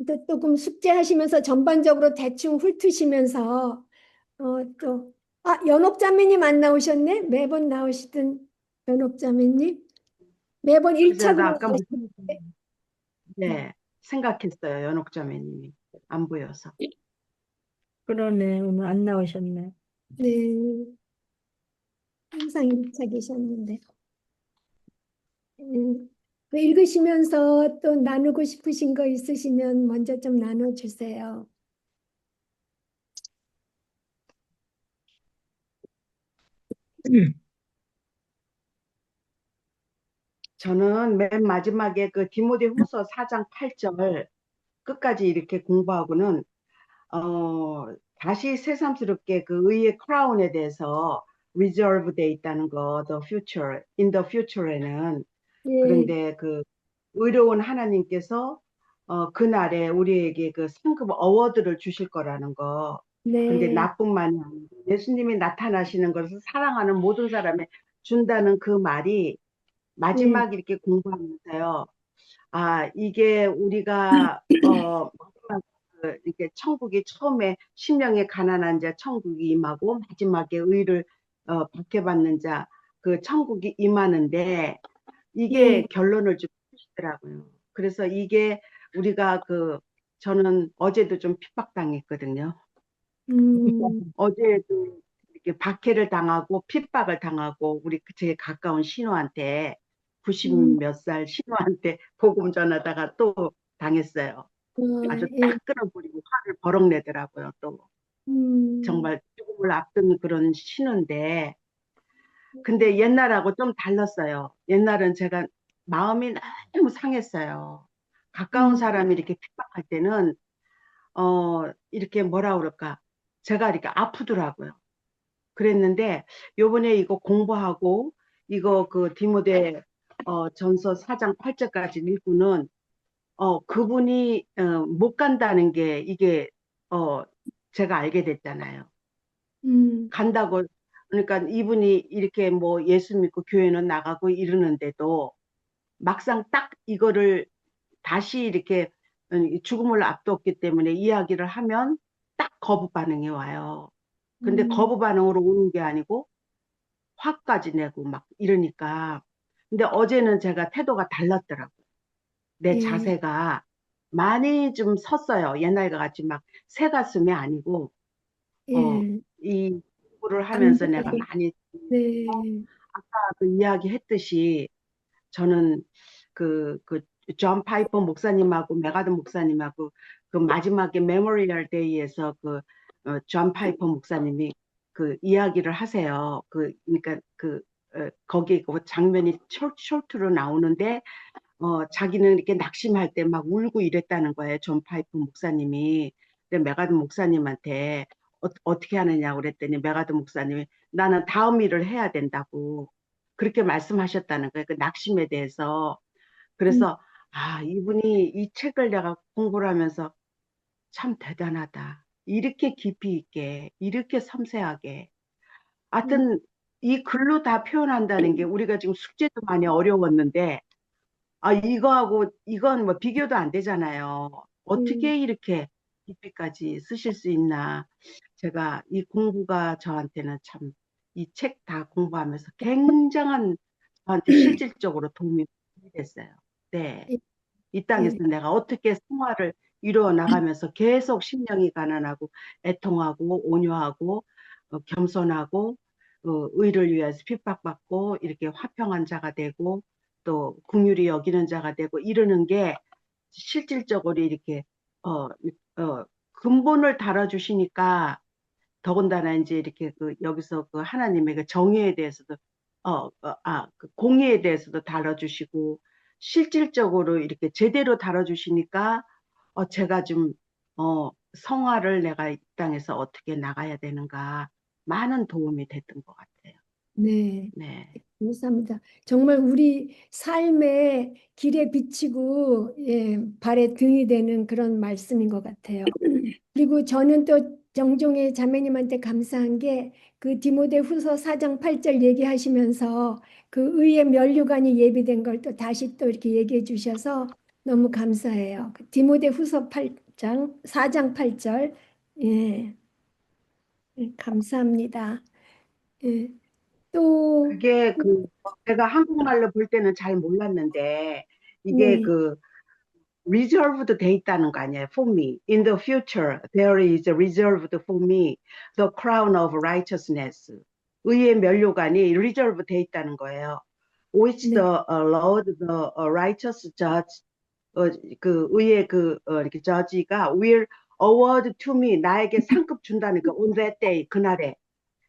또 조금 숙제하시면서 전반적으로 대충 훑으시면서 연옥자매님 안 나오셨네? 매번 나오시던 연옥자매님? 매번 그래서 1착으로 나 아까 무슨 나오시는데. 네 생각했어요. 연옥자매님이 안 보여서. 그러네. 오늘 안 나오셨네. 네, 항상 1착이셨는데. 읽으시면서 또 나누고 싶으신 거 있으시면 먼저 좀 나눠주세요. 저는 맨 마지막에 그 디모데후서 4장 8절 끝까지 이렇게 공부하고는 어, 다시 새삼스럽게 그 의의 크라운에 대해서 reserve 돼 있다는 거, the future, in the future에는. 예, 그런데 그 의로운 하나님께서 그날에 우리에게 그 상급 어워드를 주실 거라는 거. 근데 네, 나뿐만이 아니고 예수님이 나타나시는 것을 사랑하는 모든 사람에 준다는 그 말이 예, 마지막 이렇게 공부하면서요. 아, 이게 우리가 마지막 이렇게 천국이 처음에 심령의 가난한 자 천국이 임하고 마지막에 의를 박해받는 자 그 천국이 임하는데 예, 이게 결론을 좀 주시더라고요. 그래서 이게 우리가 저는 어제도 좀 핍박당했거든요. 음, 어제도 이렇게 박해를 당하고 핍박을 당하고 우리 제 가까운 신우한테 90 음, 몇 살 신우한테 복음 전하다가 또 당했어요. 아주 예, 딱 끊어버리고 화를 버럭 내더라고요. 또 음, 정말 죽음을 앞둔 그런 신우인데 근데 옛날하고 좀 달랐어요. 옛날은 제가 마음이 너무 상했어요. 가까운 음, 사람이 이렇게 핍박할 때는 이렇게 뭐라 그럴까 제가 이렇게 아프더라고요. 그랬는데 요번에 이거 공부하고 이거 그 디모데 전서 4장 8절까지 읽고는 그분이 못 간다는 게 이게 어 제가 알게 됐잖아요. 음, 간다고 그러니까 이분이 이렇게 뭐 예수 믿고 교회는 나가고 이러는데도 막상 딱 이거를 다시 이렇게 죽음을 앞뒀기 때문에 이야기를 하면 딱 거부 반응이 와요. 근데 음, 거부 반응으로 오는 게 아니고 화까지 내고 막 이러니까. 근데 어제는 제가 태도가 달랐더라고요. 내 예, 자세가 많이 좀 섰어요. 옛날과 같이 막 새 가슴이 아니고, 예, 이 공부를 하면서 내가 담대하게, 많이, 네, 아까 그 이야기 했듯이 저는 존 파이퍼 목사님하고 메가드 목사님하고 그 마지막에 메모리얼 데이에서 존 파이퍼 목사님이 그 이야기를 하세요. 그러니까 거기 그 장면이 숄트로 나오는데 자기는 이렇게 낙심할 때 막 울고 이랬다는 거예요. 존 파이프 목사님이. 근데 메가드 목사님한테 떻게 하느냐고 그랬더니 메가드 목사님이 나는 다음 일을 해야 된다고 그렇게 말씀하셨다는 거예요. 그 낙심에 대해서. 음, 그래서 아, 이분이 이 책을 내가 공부를 하면서 참 대단하다. 이렇게 깊이 있게, 이렇게 섬세하게. 음, 하여튼 이 글로 다 표현한다는 게 우리가 지금 숙제도 많이 어려웠는데 아, 이거하고 이건 뭐 비교도 안 되잖아요. 음, 어떻게 이렇게 깊이까지 쓰실 수 있나. 제가 이 공부가 저한테는 참 이 책 다 공부하면서 굉장한 저한테 실질적으로 도움이 됐어요. 네. 예, 이 땅에서 예, 내가 어떻게 생활을 이루어 나가면서 계속 심령이 가난하고 애통하고 온유하고 겸손하고 의를 위해서 핍박받고 이렇게 화평한 자가 되고 또 긍휼히 여기는 자가 되고 이러는 게 실질적으로 이렇게 어, 근본을 달아주시니까 더군다나 이제 이렇게 여기서 그 하나님의 그 정의에 대해서도 그 공의에 대해서도 다뤄주시고 실질적으로 이렇게 제대로 다뤄주시니까 제가 좀 성화를 내가 이 땅에서 어떻게 나가야 되는가 많은 도움이 됐던 것 같아요. 네. 네. 감사합니다. 정말 우리 삶의 길에 비치고 발에 등이 되는 그런 말씀인 것 같아요. 그리고 저는 또 정종의 자매님한테 감사한 게 그 디모데 후서 4장 8절 얘기하시면서 그 의의 면류관이 예비된 걸 또 다시 또 이렇게 얘기해 주셔서 너무 감사해요. 디모데후서 8장 4장 8절. 예, 감사합니다. 예, 또 그게 제가 한국말로 볼 때는 잘 몰랐는데 이게 네, reserved 돼 있다는 거 아니에요? For me. In the future, there is reserved for me the crown of righteousness. 의의 면류관이 reserved 돼 있다는 거예요. Which 네, the Lord, the righteous judge, 의의 이렇게 judge가 will award to me, 나에게 상급 준다는 거, on that day, 그날에.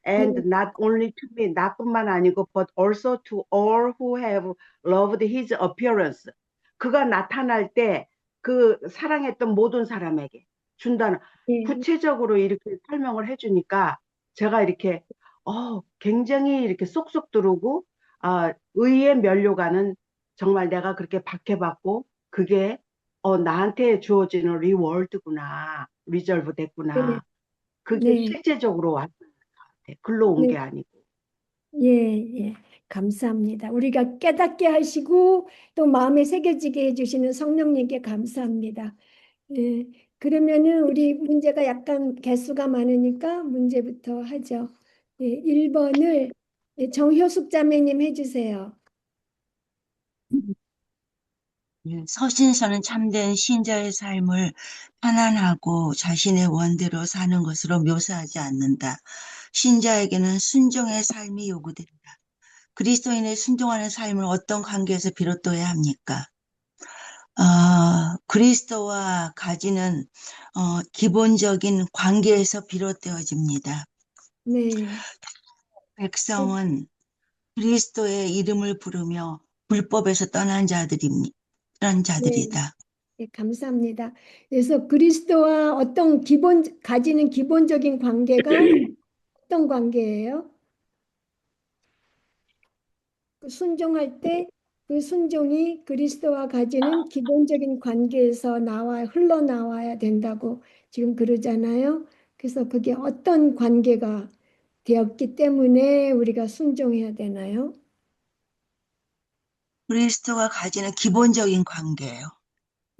And 네, not only to me, 나뿐만 아니고, but also to all who have loved his appearance. 그가 나타날 때 그 사랑했던 모든 사람에게 준다는, 네, 구체적으로 이렇게 설명을 해주니까 제가 이렇게, 굉장히 이렇게 쏙쏙 들어오고, 의의 면류관은 정말 내가 그렇게 박해받고, 그게, 나한테 주어지는 리워드구나, 리저브 네, 됐구나. 그게 네, 실제적으로 왔던 것 같아. 글로 온 네, 게 아니고. 예, 예, 감사합니다. 우리가 깨닫게 하시고 또 마음에 새겨지게 해주시는 성령님께 감사합니다. 예, 그러면은 우리 문제가 약간 개수가 많으니까 문제부터 하죠. 예, 1번을 정효숙 자매님 해주세요. 서신서는 참된 신자의 삶을 편안하고 자신의 원대로 사는 것으로 묘사하지 않는다. 신자에게는 순종의 삶이 요구된다. 그리스도인의 순종하는 삶을 어떤 관계에서 비롯돼야 합니까? 그리스도와 가지는 기본적인 관계에서 비롯되어집니다. 네, 백성은 그리스도의 이름을 부르며 불법에서 떠난 네, 자들이다. 네, 감사합니다. 그래서 그리스도와 어떤 가지는 기본적인 관계가 어떤 관계예요? 그 순종할 때 그 순종이 그리스도와 가지는 기본적인 관계에서 흘러나와야 된다고 지금 그러잖아요. 그래서 그게 어떤 관계가 되었기 때문에 우리가 순종해야 되나요? 그리스도가 가지는 기본적인 관계예요.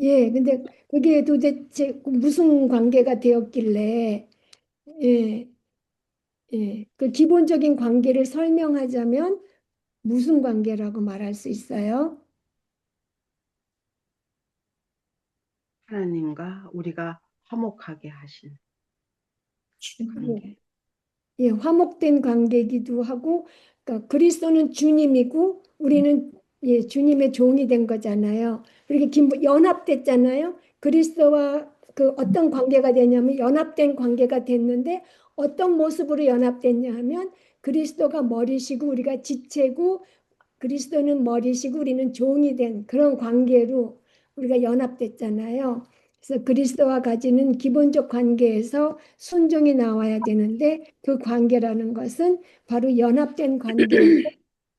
예, 근데 그게 도대체 무슨 관계가 되었길래, 예, 예, 그 기본적인 관계를 설명하자면 무슨 관계라고 말할 수 있어요? 하나님과 우리가 화목하게 하신 관계. 예, 화목된 관계이기도 하고, 그러니까 그리스도는 주님이고 우리는 예, 주님의 종이 된 거잖아요. 그렇게 연합됐잖아요. 그리스도와 그 어떤 관계가 되냐면 연합된 관계가 됐는데 어떤 모습으로 연합됐냐 하면 그리스도가 머리시고 우리가 지체고 그리스도는 머리시고 우리는 종이 된 그런 관계로 우리가 연합됐잖아요. 그래서 그리스도와 가지는 기본적 관계에서 순종이 나와야 되는데 그 관계라는 것은 바로 연합된 관계이고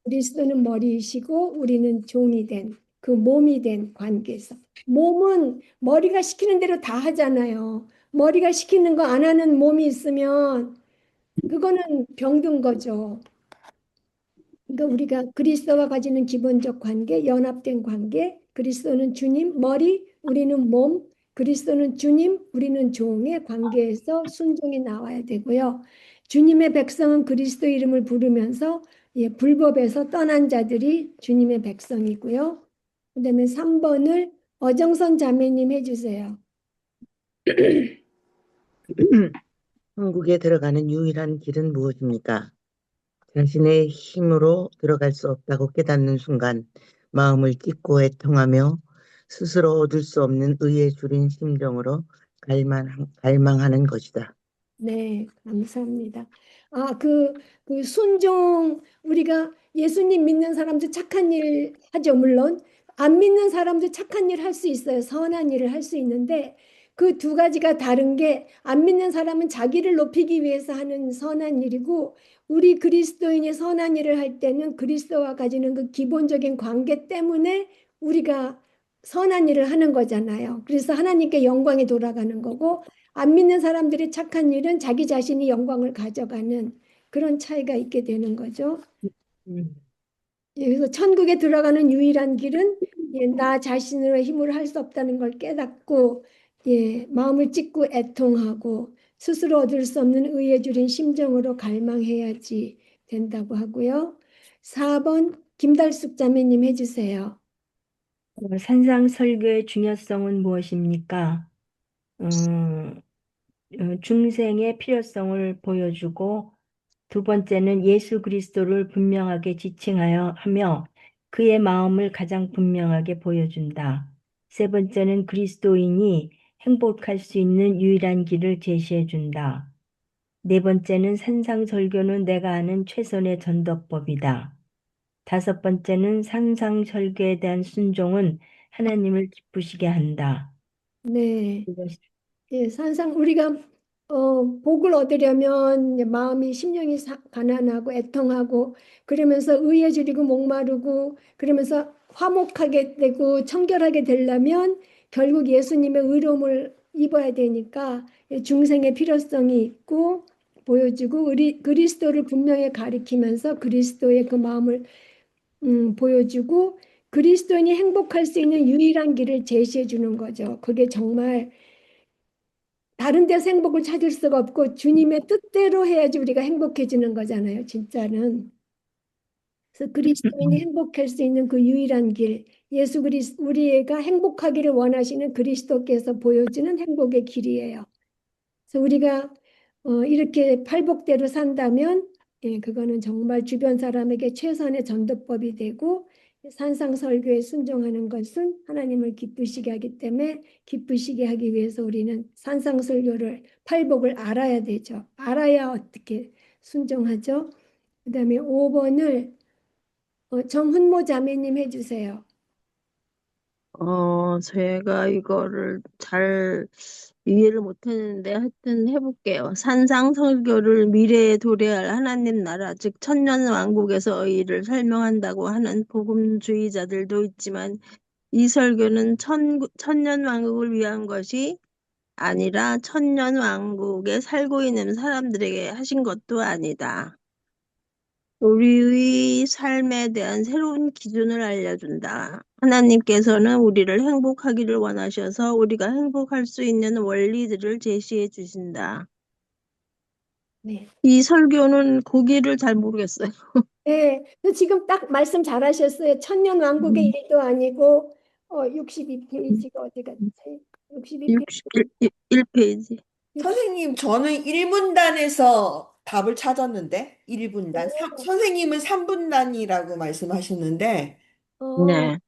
그리스도는 머리이시고 우리는 종이 된 그 몸이 된 관계에서 몸은 머리가 시키는 대로 다 하잖아요. 머리가 시키는 거 안 하는 몸이 있으면 그거는 병든 거죠. 그러니까 우리가 그리스도와 가지는 기본적 관계, 연합된 관계, 그리스도는 주님, 머리, 우리는 몸, 그리스도는 주님, 우리는 종의 관계에서 순종이 나와야 되고요. 주님의 백성은 그리스도 이름을 부르면서 예, 불법에서 떠난 자들이 주님의 백성이고요. 그다음에 3번을 어정선 자매님 해주세요. 천국에 들어가는 유일한 길은 무엇입니까? 자신의 힘으로 들어갈 수 없다고 깨닫는 순간 마음을 찢고 애통하며 스스로 얻을 수 없는 의에 줄인 심정으로 갈망하는 것이다. 네, 감사합니다. 그 순종, 우리가 예수님 믿는 사람도 착한 일 하죠, 물론. 안 믿는 사람도 착한 일 할 수 있어요. 선한 일을 할 수 있는데, 그 두 가지가 다른 게, 안 믿는 사람은 자기를 높이기 위해서 하는 선한 일이고, 우리 그리스도인이 선한 일을 할 때는 그리스도와 가지는 그 기본적인 관계 때문에 우리가 선한 일을 하는 거잖아요. 그래서 하나님께 영광이 돌아가는 거고, 안 믿는 사람들이 착한 일은 자기 자신이 영광을 가져가는 그런 차이가 있게 되는 거죠. 음, 예, 그래서 천국에 들어가는 유일한 길은 예, 나 자신으로 힘으로 할 수 없다는 걸 깨닫고 예, 마음을 찢고 애통하고 스스로 얻을 수 없는 의에 줄인 심정으로 갈망해야지 된다고 하고요. 4번 김달숙 자매님 해주세요. 산상설교의 중요성은 무엇입니까? 중생의 필요성을 보여주고, 두 번째는 예수 그리스도를 분명하게 지칭하여 하며 그의 마음을 가장 분명하게 보여준다. 세 번째는 그리스도인이 행복할 수 있는 유일한 길을 제시해준다. 네 번째는 산상설교는 내가 아는 최선의 전도법이다. 다섯 번째는 산상설교에 대한 순종은 하나님을 기쁘시게 한다. 네. 이것이 예, 산상 우리가 복을 얻으려면 이제 마음이 심령이 가난하고 애통하고 그러면서 의에 줄이고 목마르고 그러면서 화목하게 되고 청결하게 되려면 결국 예수님의 의로움을 입어야 되니까 중생의 필요성이 있고 보여주고 우리 그리스도를 분명히 가리키면서 그리스도의 그 마음을 보여주고 그리스도인이 행복할 수 있는 유일한 길을 제시해 주는 거죠. 그게 정말 다른 데서 행복을 찾을 수가 없고 주님의 뜻대로 해야지 우리가 행복해지는 거잖아요, 진짜는. 그래서 그리스도인이 행복할 수 있는 그 유일한 길, 예수 그리스도 우리가 행복하기를 원하시는 그리스도께서 보여주는 행복의 길이에요. 그래서 우리가 이렇게 팔복대로 산다면 예, 그거는 정말 주변 사람에게 최선의 전도법이 되고 산상설교에 순종하는 것은 하나님을 기쁘시게 하기 때문에 기쁘시게 하기 위해서 우리는 산상설교를 팔복을 알아야 되죠. 알아야 어떻게 순종하죠. 그다음에 5번을 정훈모 자매님 해주세요. 제가 이거를 잘 이해를 못했는데 하여튼 해볼게요. 산상설교를 미래에 도래할 하나님 나라, 즉 천년왕국에서 의의를 설명한다고 하는 복음주의자들도 있지만 이 설교는 천년왕국을 위한 것이 아니라 천년왕국에 살고 있는 사람들에게 하신 것도 아니다. 우리의 삶에 대한 새로운 기준을 알려준다. 하나님께서는 우리를 행복하기를 원하셔서 우리가 행복할 수 있는 원리들을 제시해 주신다. 네. 이 설교는 고기를 잘 모르겠어요. 네, 지금 딱 말씀 잘하셨어요. 천년왕국의 일도 아니고 62페이지가 어디 갔지? 62페이지. 61페이지. 선생님, 저는 1분단에서 답을 찾았는데, 1분단. 선생님은 3분단이라고 말씀하셨는데, 어, 네.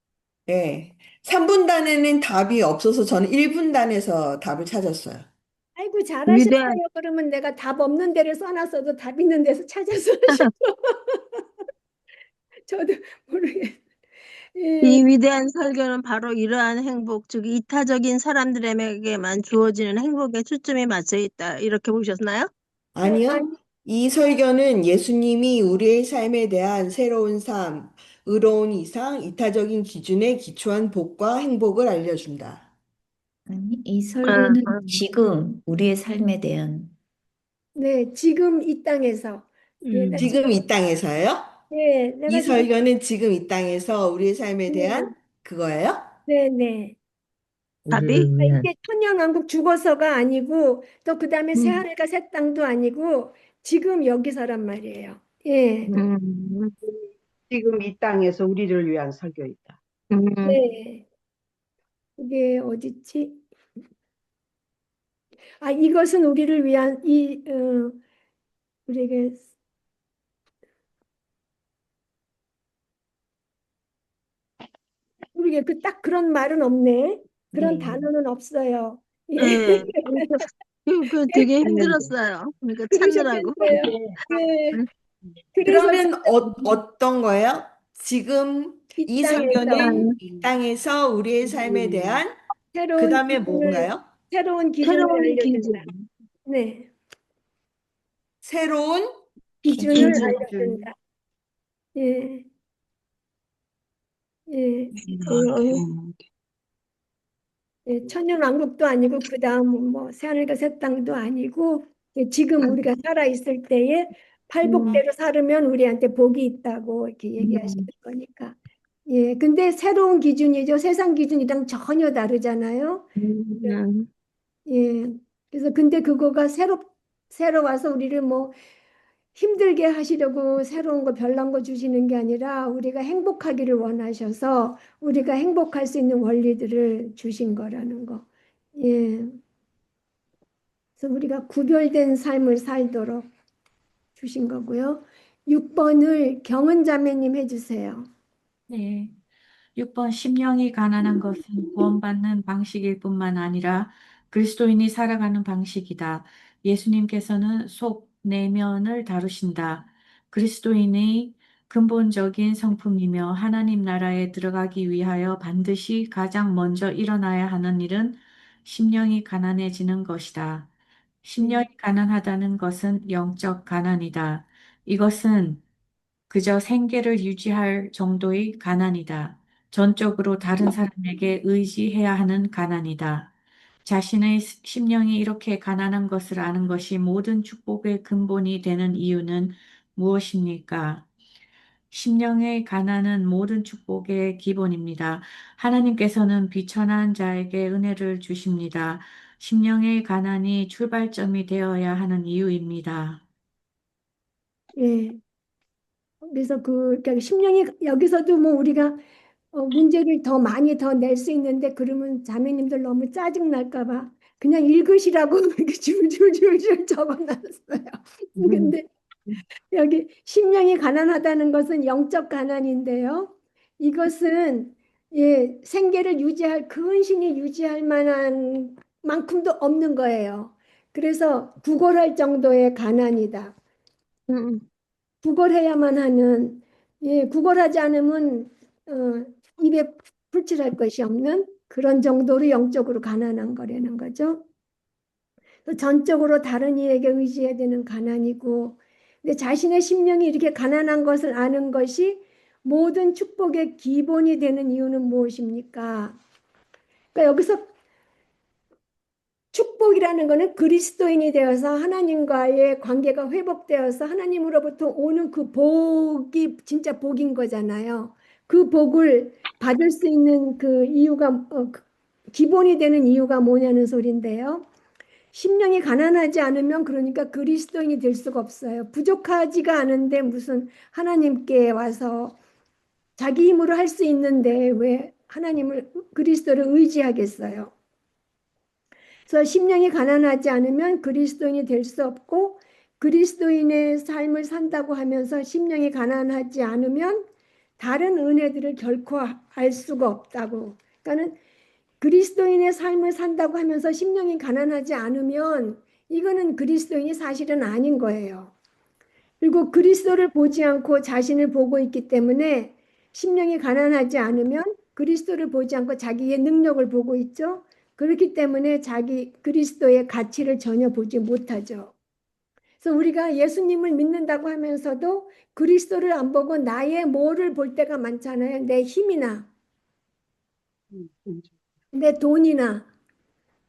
예. 3분단에는 답이 없어서 저는 1분단에서 답을 찾았어요. 아이고 잘하셨어요. 위대한, 그러면 내가 답 없는 데를 써놨어도 답 있는 데서 찾아서 하시죠. 저도 모르겠. 예, 이 위대한 설교는 바로 이러한 행복, 즉 이타적인 사람들에게만 주어지는 행복에 초점이 맞춰 있다. 이렇게 보셨나요? 아니요. 아니, 이 설교는 예수님이 우리의 삶에 대한 새로운 삶, 의로운 이상, 이타적인 기준에 기초한 복과 행복을 알려준다. 아니, 이 아, 설교는 지금 우리의 삶에 대한 네, 지금 이 땅에서. 예, 나 지금 지금 이 땅에서요? 예, 이 내가 지금 설교는 지금 이 땅에서 우리의 삶에 네, 대한 그거예요? 네, 네. 답이? 우리를 위한 이게 천년왕국 죽어서가 아니고 또 그다음에 새 음, 하늘과 새 땅도 아니고 지금 여기서란 말이에요. 예, 음, 지금 이 땅에서 우리를 위한 설교이다. 음. 네. 이게 어딨지? 아, 이것은 우리를 위한 우리에게 그 딱 그런 말은 없네. 그런 네. 단어는 없어요. 예. 네. 그 되게 맞는데. 힘들었어요. 그러니까 찾느라고. 그러셨겠어요. 예. 음, 그래서 그러면 어떤 거예요? 지금 이 이 땅에서 설교는 이 땅에서 우리의 삶에 대한 그 새로운 다음에 기준을 뭔가요? 새로운 기준을 새로운 알려준다. 기준. 네, 새로운 기준을 기준. 알려준다. 예, 예. 음, 예, 천년왕국도 아니고 그다음 뭐 새하늘과 새 땅도 아니고 예, 지금 우리가 살아 있을 때에 음, 팔복대로 살으면 우리한테 복이 있다고 이렇게 얘기하시는 음, 거니까 예, 근데 새로운 기준이죠. 세상 기준이랑 전혀 다르잖아요. 음, 예. 그래서 근데 그거가 새로 와서 우리를 뭐 힘들게 하시려고 새로운 거 별난 거 주시는 게 아니라 우리가 행복하기를 원하셔서 우리가 행복할 수 있는 원리들을 주신 거라는 거. 예. 그래서 우리가 구별된 삶을 살도록 주신 거고요. 6번을 경은 자매님 해주세요. 네. 6번 심령이 가난한 것은 구원받는 방식일 뿐만 아니라 그리스도인이 살아가는 방식이다. 예수님께서는 속 내면을 다루신다. 그리스도인의 근본적인 성품이며 하나님 나라에 들어가기 위하여 반드시 가장 먼저 일어나야 하는 일은 심령이 가난해지는 것이다. 심령이 가난하다는 것은 영적 가난이다. 이것은 그저 생계를 유지할 정도의 가난이다. 전적으로 다른 사람에게 의지해야 하는 가난이다. 자신의 심령이 이렇게 가난한 것을 아는 것이 모든 축복의 근본이 되는 이유는 무엇입니까? 심령의 가난은 모든 축복의 기본입니다. 하나님께서는 비천한 자에게 은혜를 주십니다. 심령의 가난이 출발점이 되어야 하는 이유입니다. 예. 그래서 그러니까 심령이 여기서도 뭐 우리가 문제를 더 많이 더 낼 수 있는데 그러면 자매님들 너무 짜증 날까 봐 그냥 읽으시라고 이렇게 줄줄줄줄 적어놨어요. 근데 여기 심령이 가난하다는 것은 영적 가난인데요. 이것은 예, 생계를 유지할 근신이 유지할 만한 만큼도 없는 거예요. 그래서 구걸할 정도의 가난이다. 음, 구걸해야만 하는 예, 구걸하지 않으면 입에 풀칠할 것이 없는 그런 정도로 영적으로 가난한 거라는 거죠. 또 전적으로 다른 이에게 의지해야 되는 가난이고, 근데 자신의 심령이 이렇게 가난한 것을 아는 것이 모든 축복의 기본이 되는 이유는 무엇입니까? 그러니까 여기서 축복이라는 것은 그리스도인이 되어서 하나님과의 관계가 회복되어서 하나님으로부터 오는 그 복이 진짜 복인 거잖아요. 그 복을 받을 수 있는 그 이유가 기본이 되는 이유가 뭐냐는 소린데요. 심령이 가난하지 않으면 그러니까 그리스도인이 될 수가 없어요. 부족하지가 않은데 무슨 하나님께 와서 자기 힘으로 할 수 있는데 왜 하나님을 그리스도를 의지하겠어요? 그래서 심령이 가난하지 않으면 그리스도인이 될 수 없고 그리스도인의 삶을 산다고 하면서 심령이 가난하지 않으면 다른 은혜들을 결코 알 수가 없다고. 그러니까는 그리스도인의 삶을 산다고 하면서 심령이 가난하지 않으면 이거는 그리스도인이 사실은 아닌 거예요. 그리고 그리스도를 보지 않고 자신을 보고 있기 때문에 심령이 가난하지 않으면 그리스도를 보지 않고 자기의 능력을 보고 있죠. 그렇기 때문에 자기 그리스도의 가치를 전혀 보지 못하죠. 그래서 우리가 예수님을 믿는다고 하면서도 그리스도를 안 보고 나의 뭐를 볼 때가 많잖아요. 내 힘이나 내 돈이나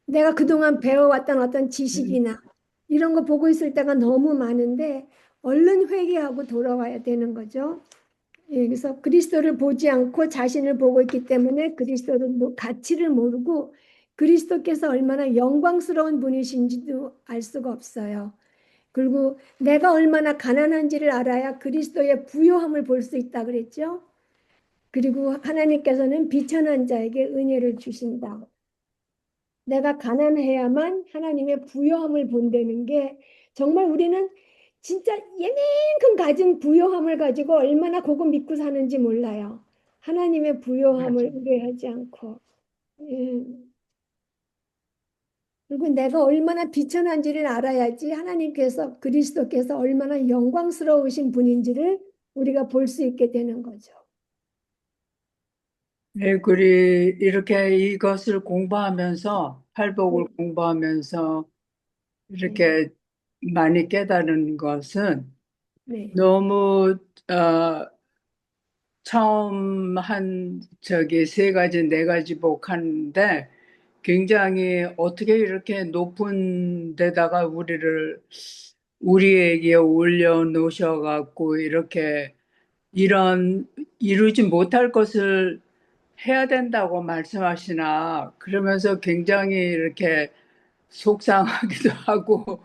내가 그동안 배워왔던 어떤 지식이나 이런 거 보고 있을 때가 너무 많은데 얼른 회개하고 돌아와야 되는 거죠. 예, 그래서 그리스도를 보지 않고 자신을 보고 있기 때문에 그리스도의 가치를 모르고 그리스도께서 얼마나 영광스러운 분이신지도 알 수가 없어요. 그리고 내가 얼마나 가난한지를 알아야 그리스도의 부요함을 볼 수 있다 그랬죠. 그리고 하나님께서는 비천한 자에게 은혜를 주신다. 내가 가난해야만 하나님의 부요함을 본다는 게 정말 우리는 진짜 예만큼 가진 부요함을 가지고 얼마나 그거 믿고 사는지 몰라요. 하나님의 부요함을 의뢰하지 않고. 예. 그리고 내가 얼마나 비천한지를 알아야지 하나님께서 그리스도께서 얼마나 영광스러우신 분인지를 우리가 볼 수 있게 되는 거죠. 네, 이렇게 이것을 공부하면서, 팔복을 공부하면서 이렇게 많이 깨달은 것은 네. 너무, 처음 세 가지, 네 가지 복하는데 굉장히 어떻게 이렇게 높은 데다가 우리에게 올려놓으셔갖고 이렇게 이런 이루지 못할 것을 해야 된다고 말씀하시나 그러면서 굉장히 이렇게 속상하기도 하고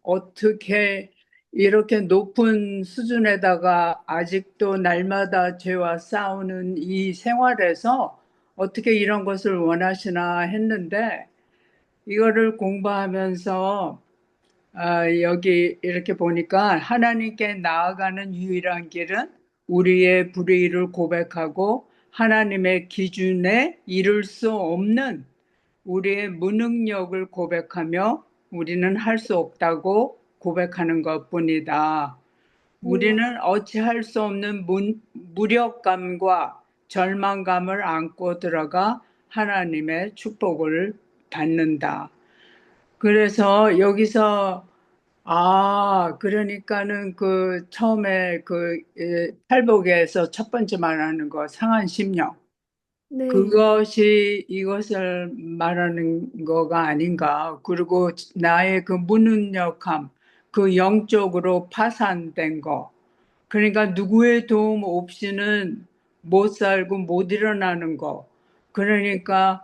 어떻게 이렇게 높은 수준에다가 아직도 날마다 죄와 싸우는 이 생활에서 어떻게 이런 것을 원하시나 했는데 이거를 공부하면서 여기 이렇게 보니까 하나님께 나아가는 유일한 길은 우리의 불의를 고백하고 하나님의 기준에 이를 수 없는 우리의 무능력을 고백하며 우리는 할 수 없다고 고백하는 것뿐이다. 우리는 어찌할 수 없는 무력감과 절망감을 안고 들어가 하나님의 축복을 받는다. 그래서 여기서 그러니까는 그 처음에 팔복에서 첫 번째 말하는 거 상한 심령. 네. 그것이 이것을 말하는 거가 아닌가. 그리고 나의 그 무능력함, 그 영적으로 파산된 거. 그러니까 누구의 도움 없이는 못 살고 못 일어나는 거. 그러니까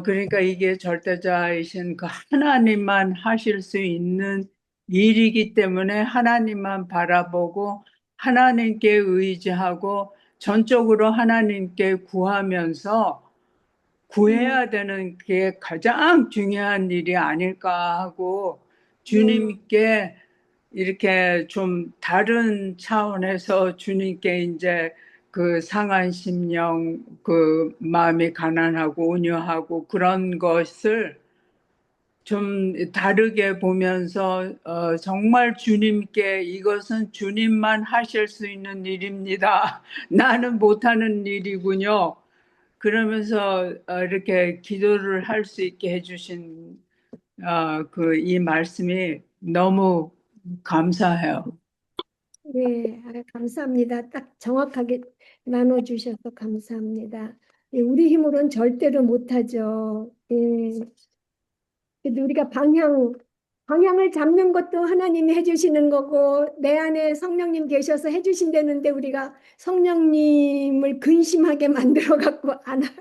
그러니까 이게 절대자이신 그 하나님만 하실 수 있는 일이기 때문에 하나님만 바라보고 하나님께 의지하고 전적으로 하나님께 구하면서 구해야 되는 게 가장 중요한 일이 아닐까 하고 주님께 이렇게 좀 다른 차원에서 주님께 이제 그 상한 심령, 그 마음이 가난하고 온유하고 그런 것을 좀 다르게 보면서 정말 주님께 이것은 주님만 하실 수 있는 일입니다. 나는 못하는 일이군요. 그러면서 이렇게 기도를 할 수 있게 해주신 이 말씀이 너무 감사해요. 네, 감사합니다. 딱 정확하게 나눠주셔서 감사합니다. 예, 우리 힘으로는 절대로 못하죠. 예. 그래도 우리가 방향을 잡는 것도 하나님이 해주시는 거고, 내 안에 성령님 계셔서 해주신다는데 우리가 성령님을 근심하게 만들어갖고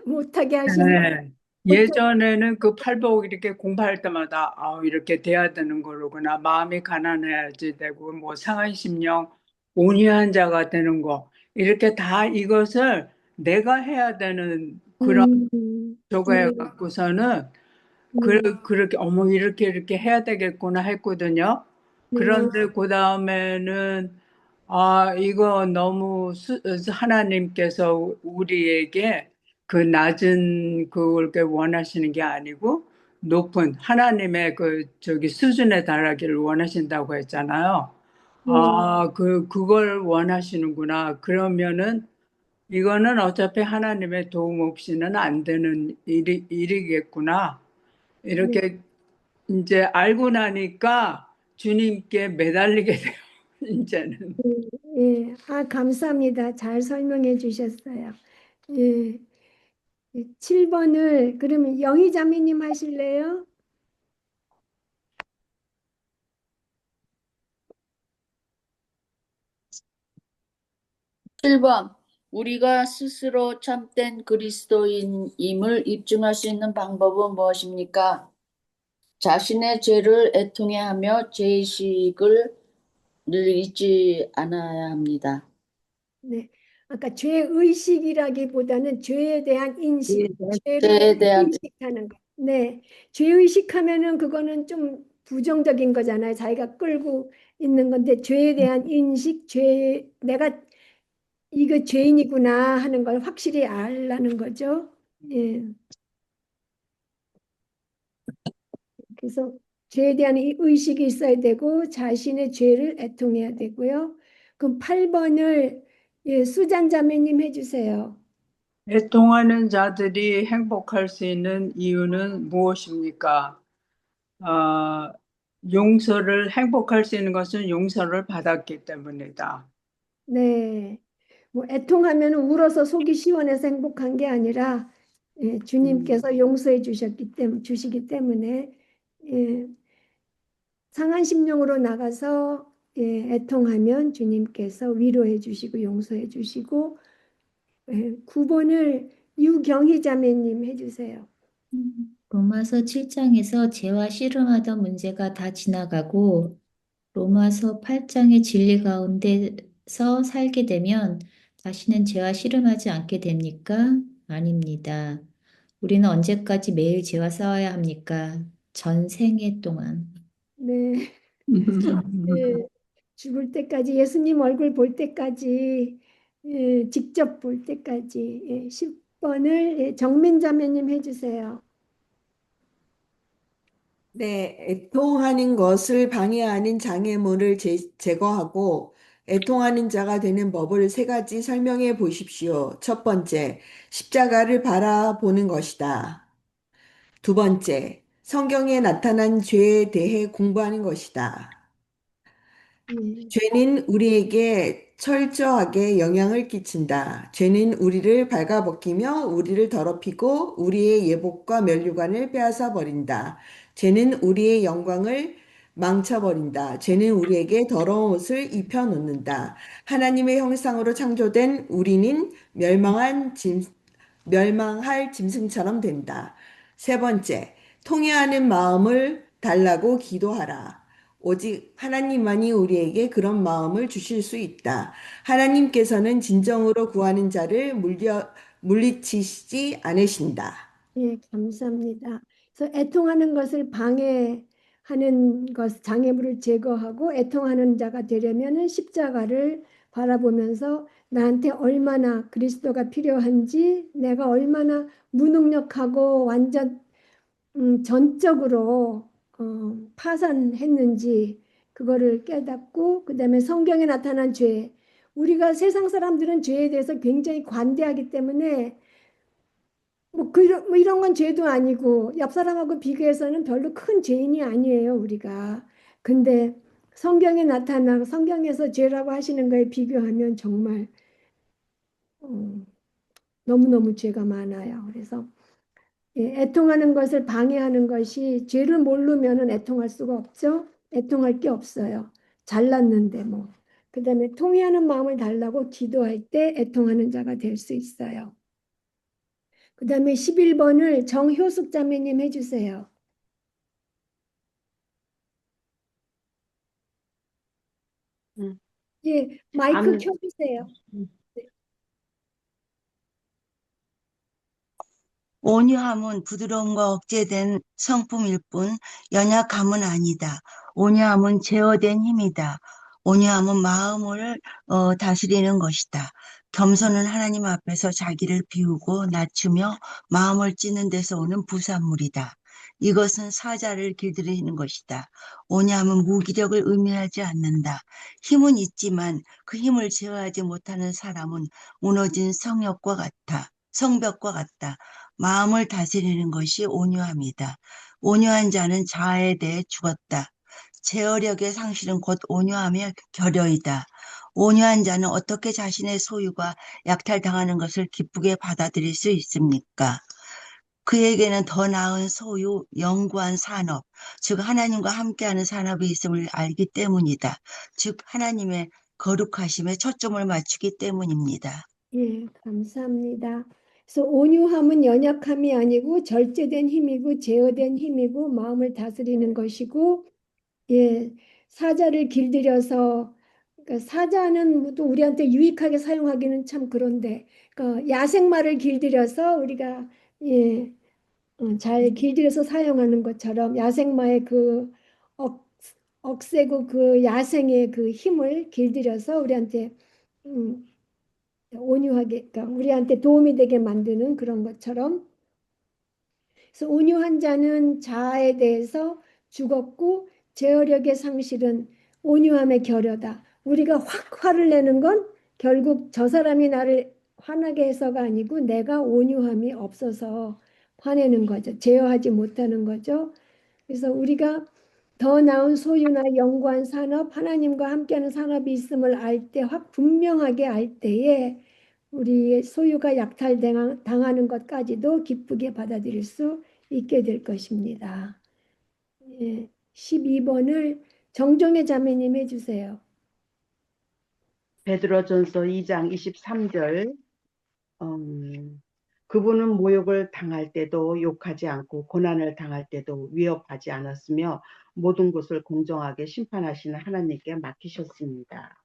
못하게 하시는 네. 예전에는 그 팔복 이렇게 공부할 때마다 이렇게 돼야 되는 거로구나. 마음이 가난해야지 되고 뭐 상한 심령, 온유한 자가 되는 거. 이렇게 다 이것을 내가 해야 되는 그런 저거에 네. 갖고서는 네. 그렇게 이렇게 해야 되겠구나 했거든요. 네. 그런데 그 다음에는 이거 너무 하나님께서 우리에게 그 낮은 그걸 원하시는 게 아니고 높은 하나님의 수준에 달하기를 원하신다고 했잖아요. 그걸 원하시는구나. 그러면은 이거는 어차피 하나님의 도움 없이는 안 되는 일이겠구나. 이렇게 이제 알고 나니까 주님께 매달리게 돼요. 이제는. 예, 감사합니다. 잘 설명해 주셨어요. 예, 7번을 그러면 영희 자매님 하실래요? 7번. 우리가 스스로 참된 그리스도인임을 입증할 수 있는 방법은 무엇입니까? 자신의 죄를 애통해 하며 죄의식을 늘 잊지 않아야 합니다. 네. 아까 죄의식이라기보다는 죄에 대한 인식, 죄에 죄를 대한 인식하는 거. 네. 죄의식하면은 그거는 좀 부정적인 거잖아요. 자기가 끌고 있는 건데 죄에 대한 인식, 내가 이거 죄인이구나 하는 걸 확실히 알라는 거죠. 예. 그래서 죄에 대한 이 의식이 있어야 되고 자신의 죄를 애통해야 되고요. 그럼 8번을 수잔 자매님 해주세요. 애통하는 자들이 행복할 수 있는 이유는 무엇입니까? 행복할 수 있는 것은 용서를 받았기 때문이다. 네. 뭐 애통하면 울어서 속이 시원해서 행복한 게 아니라 주님께서 용서해 주시기 때문에 상한 심령으로 나가서 애통하면 주님께서 위로해 주시고 용서해 주시고 9번을 유경희 자매님 해주세요. 로마서 7장에서 죄와 씨름하던 문제가 다 지나가고 로마서 8장의 진리 가운데서 살게 되면 다시는 죄와 씨름하지 않게 됩니까? 아닙니다. 우리는 언제까지 매일 죄와 싸워야 합니까? 전생애 동안. 네. 네. 죽을 때까지 예수님 얼굴 볼 때까지 직접 볼 때까지 10번을 정민 자매님 해주세요. 네, 애통하는 것을 방해하는 장애물을 제거하고 애통하는 자가 되는 법을 세 가지 설명해 보십시오. 첫 번째, 십자가를 바라보는 것이다. 두 번째, 성경에 나타난 죄에 대해 공부하는 것이다. 죄는 우리에게 철저하게 영향을 끼친다. 죄는 우리를 발가벗기며 우리를 더럽히고 우리의 예복과 면류관을 빼앗아 버린다. 죄는 우리의 영광을 망쳐버린다. 죄는 우리에게 더러운 옷을 입혀놓는다. 하나님의 형상으로 창조된 우리는 멸망할 짐승처럼 된다. 세 번째, 통회하는 마음을 달라고 기도하라. 오직 하나님만이 우리에게 그런 마음을 주실 수 있다. 하나님께서는 진정으로 구하는 자를 물리치시지 않으신다. 예, 감사합니다. 그래서 애통하는 것을 방해하는 것, 장애물을 제거하고 애통하는 자가 되려면은 십자가를 바라보면서 나한테 얼마나 그리스도가 필요한지, 내가 얼마나 무능력하고 완전 전적으로 파산했는지 그거를 깨닫고, 그다음에 성경에 나타난 죄, 우리가 세상 사람들은 죄에 대해서 굉장히 관대하기 때문에 뭐 이런 건 죄도 아니고 옆 사람하고 비교해서는 별로 큰 죄인이 아니에요, 우리가. 근데 성경에 나타나 성경에서 죄라고 하시는 거에 비교하면 정말 너무너무 죄가 많아요. 그래서 애통하는 것을 방해하는 것이, 죄를 모르면은 애통할 수가 없죠. 애통할 게 없어요. 잘났는데 뭐. 그다음에 통회하는 마음을 달라고 기도할 때 애통하는 자가 될 수 있어요. 그다음에 11번을 정효숙 자매님 해주세요. 예, 마이크 암, 켜주세요. 온유함은 부드러움과 억제된 성품일 뿐 연약함은 아니다. 온유함은 제어된 힘이다. 온유함은 마음을 다스리는 것이다. 겸손은 하나님 앞에서 자기를 비우고 낮추며 마음을 찢는 데서 오는 부산물이다. 이것은 사자를 길들이는 것이다. 온유함은 무기력을 의미하지 않는다. 힘은 있지만 그 힘을 제어하지 못하는 사람은 무너진 성벽과 같다. 마음을 다스리는 것이 온유함이다. 온유한 자는 자아에 대해 죽었다. 제어력의 상실은 곧 온유함의 결여이다. 온유한 자는 어떻게 자신의 소유가 약탈당하는 것을 기쁘게 받아들일 수 있습니까? 그에게는 더 나은 소유, 영구한 산업, 즉 하나님과 함께하는 산업이 있음을 알기 때문이다. 즉 하나님의 거룩하심에 초점을 맞추기 때문입니다. 예, 감사합니다. 그래서 온유함은 연약함이 아니고 절제된 힘이고 제어된 힘이고 마음을 다스리는 것이고, 예, 사자를 길들여서, 그러니까 사자는 또 우리한테 유익하게 사용하기는 참 그런데, 그러니까 야생마를 길들여서 우리가 잘 길들여서 사용하는 것처럼 야생마의 그 억세고 그 야생의 그 힘을 길들여서 우리한테 음, 온유하게, 그러니까 우리한테 도움이 되게 만드는 그런 것처럼. 그래서 온유한 자는 자아에 대해서 죽었고 제어력의 상실은 온유함의 결여다. 우리가 확 화를 내는 건 결국 저 사람이 나를 화나게 해서가 아니고 내가 온유함이 없어서 화내는 거죠. 제어하지 못하는 거죠. 그래서 우리가 더 나은 소유나 영구한 산업, 하나님과 함께하는 산업이 있음을 알 때, 확 분명하게 알 때에 우리의 소유가 약탈당하는 것까지도 기쁘게 받아들일 수 있게 될 것입니다. 12번을 정종의 자매님 해주세요. 베드로전서 2장 23절. 그분은 모욕을 당할 때도 욕하지 않고 고난을 당할 때도 위협하지 않았으며 모든 것을 공정하게 심판하시는 하나님께 맡기셨습니다.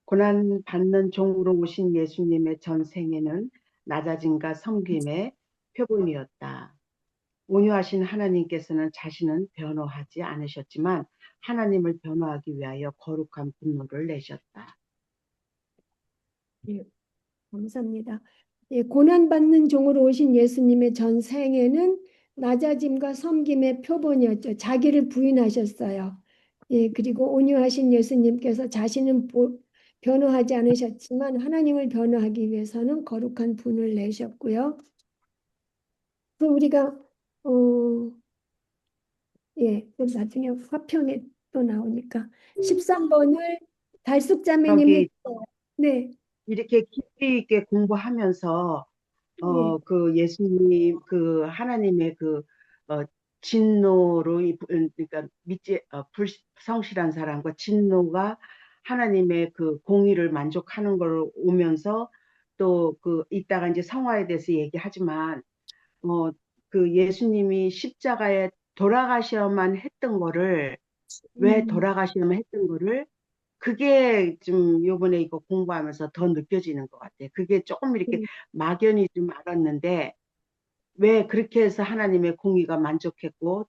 고난 받는 종으로 오신 예수님의 전 생애는 낮아짐과 섬김의 표본이었다. 온유하신 하나님께서는 자신은 변호하지 않으셨지만 하나님을 변호하기 위하여 거룩한 분노를 내셨다. 예, 감사합니다. 예, 고난받는 종으로 오신 예수님의 전 생애는 낮아짐과 섬김의 표본이었죠. 자기를 부인하셨어요. 예, 그리고 온유하신 예수님께서 자신은 변호하지 않으셨지만 하나님을 변호하기 위해서는 거룩한 분을 내셨고요. 또 우리가 또 나중에 화평에 또 나오니까 13번을 달숙자매님 저기 해주세요. 네, 이렇게 깊이 있게 공부하면서 예, 그 예수님 그 하나님의 그 진노로 그러니까 불성실한 사람과 진노가 하나님의 그 공의를 만족하는 걸 오면서 또 그 이따가 이제 성화에 대해서 얘기하지만 그 예수님이 십자가에 돌아가셔야만 했던 거를 왜 돌아가셔야만 했던 거를 그게 좀 요번에 이거 공부하면서 더 느껴지는 것 같아요. 그게 조금 이렇게 막연히 좀 알았는데 왜 그렇게 해서 하나님의 공의가 만족했고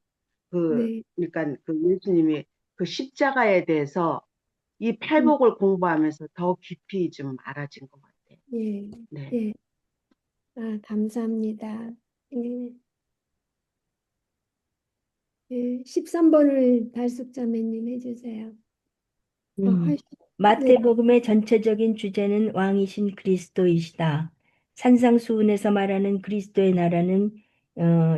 네, 그러니까 그 예수님이 그 십자가에 대해서 이 팔복을 공부하면서 더 깊이 좀 알아진 것 같아요. 예, 네. 예. 아, 감사합니다. 예, 예, 13번을 달숙자매님 해주세요. 네, 마태복음의 전체적인 주제는 왕이신 그리스도이시다. 산상수훈에서 말하는 그리스도의 나라는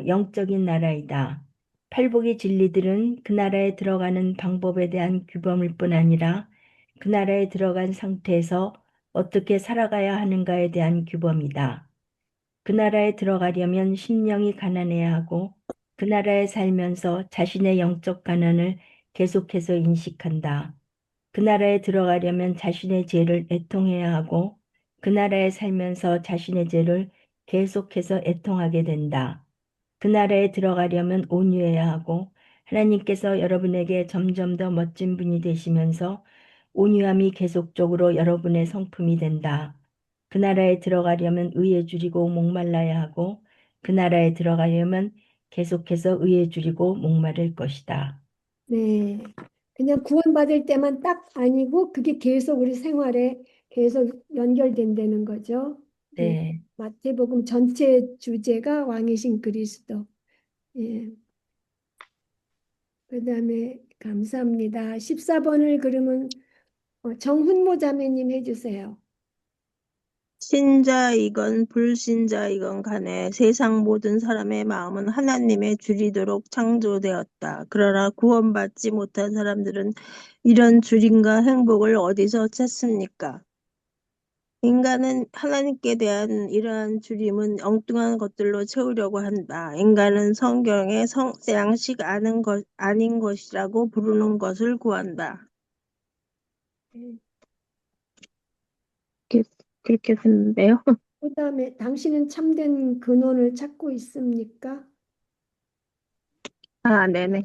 영적인 나라이다. 팔복의 진리들은 그 나라에 들어가는 방법에 대한 규범일 뿐 아니라 그 나라에 들어간 상태에서 어떻게 살아가야 하는가에 대한 규범이다. 그 나라에 들어가려면 심령이 가난해야 하고 그 나라에 살면서 자신의 영적 가난을 계속해서 인식한다. 그 나라에 들어가려면 자신의 죄를 애통해야 하고 그 나라에 살면서 자신의 죄를 계속해서 애통하게 된다. 그 나라에 들어가려면 온유해야 하고 하나님께서 여러분에게 점점 더 멋진 분이 되시면서 온유함이 계속적으로 여러분의 성품이 된다. 그 나라에 들어가려면 의에 줄이고 목말라야 하고 그 나라에 들어가려면 계속해서 의에 줄이고 목마를 것이다. 네. 그냥 구원받을 때만 딱 아니고 그게 계속 우리 생활에 계속 연결된다는 거죠. 예. 네. 마태복음 전체 주제가 왕이신 그리스도. 예. 그다음에 감사합니다. 14번을 그러면 정훈모 자매님 해주세요. 신자이건 불신자이건 간에 세상 모든 사람의 마음은 하나님의 줄이도록 창조되었다. 그러나 구원받지 못한 사람들은 이런 줄임과 행복을 어디서 찾습니까? 인간은 하나님께 대한 이러한 줄임은 엉뚱한 것들로 채우려고 한다. 인간은 성경에 양식 아닌 것이라고 부르는 것을 구한다. 그렇게 됐는데요. 그다음에 당신은 참된 근원을 찾고 있습니까? 아, 네네.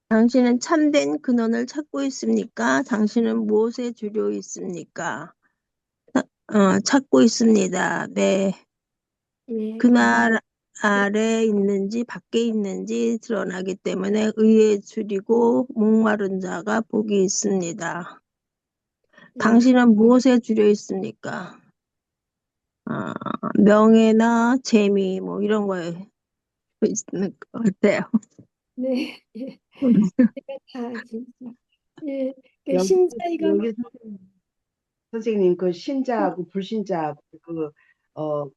당신은 참된 근원을 찾고 있습니까? 당신은 무엇에 주려 있습니까? 찾고 있습니다. 네. 예, 그날 아래 있는지 밖에 있는지 드러나기 때문에 의에 줄이고 목마른 자가 복이 있습니다. 당신은 무엇에 줄여 있습니까? 명예나 재미 뭐 이런 거에 있는 것 같아요. 네. 예. 제가 다 진짜. 예. 그 신자이건 여기 선생님 그 신자하고 불신자하고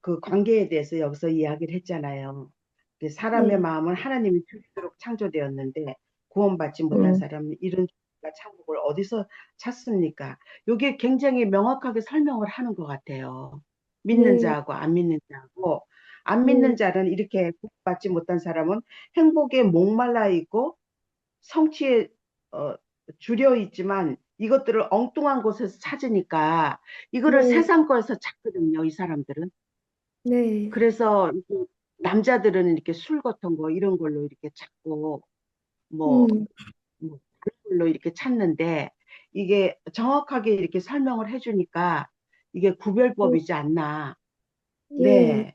그 관계에 대해서 여기서 이야기를 했잖아요. 그 사람의 네. 마음은 하나님이 주시도록 창조되었는데 구원받지 못한 사람은 이런 창조를 어디서 찾습니까? 이게 굉장히 명확하게 설명을 하는 것 같아요. 믿는 네. 자하고 안 믿는 자하고 안 네. 믿는 자는 이렇게 구원받지 못한 사람은 행복에 목말라 있고 성취에 줄여 있지만 이것들을 엉뚱한 곳에서 찾으니까 이거를 네, 세상 거에서 찾거든요, 이 사람들은. 네, 그래서 이게 남자들은 이렇게 술 같은 거 이런 걸로 이렇게 찾고 뭐, 음, 뭐 다른 걸로 이렇게 찾는데 이게 정확하게 이렇게 설명을 해주니까 이게 구별법이지 않나. 예, 네.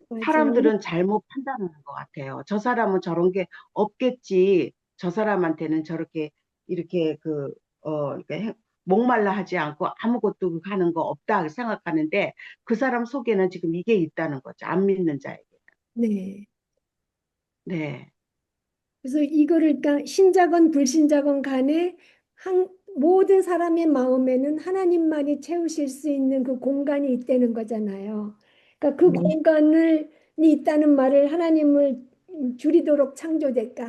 맞아요. 사람들은 잘못 판단하는 것 같아요. 저 사람은 저런 게 없겠지. 저 사람한테는 저렇게 이렇게 이렇게 목말라 하지 않고 아무것도 하는 거 없다 생각하는데 그 사람 속에는 지금 이게 있다는 거죠. 안 믿는 자에게. 네. 네. 그래서 이거를 그러니까 신자건 불신자건 간에 모든 사람의 마음에는 하나님만이 채우실 수 있는 그 공간이 있다는 거잖아요. 그러니까 그 공간을 있다는 말을 하나님을 줄이도록 창조됐다.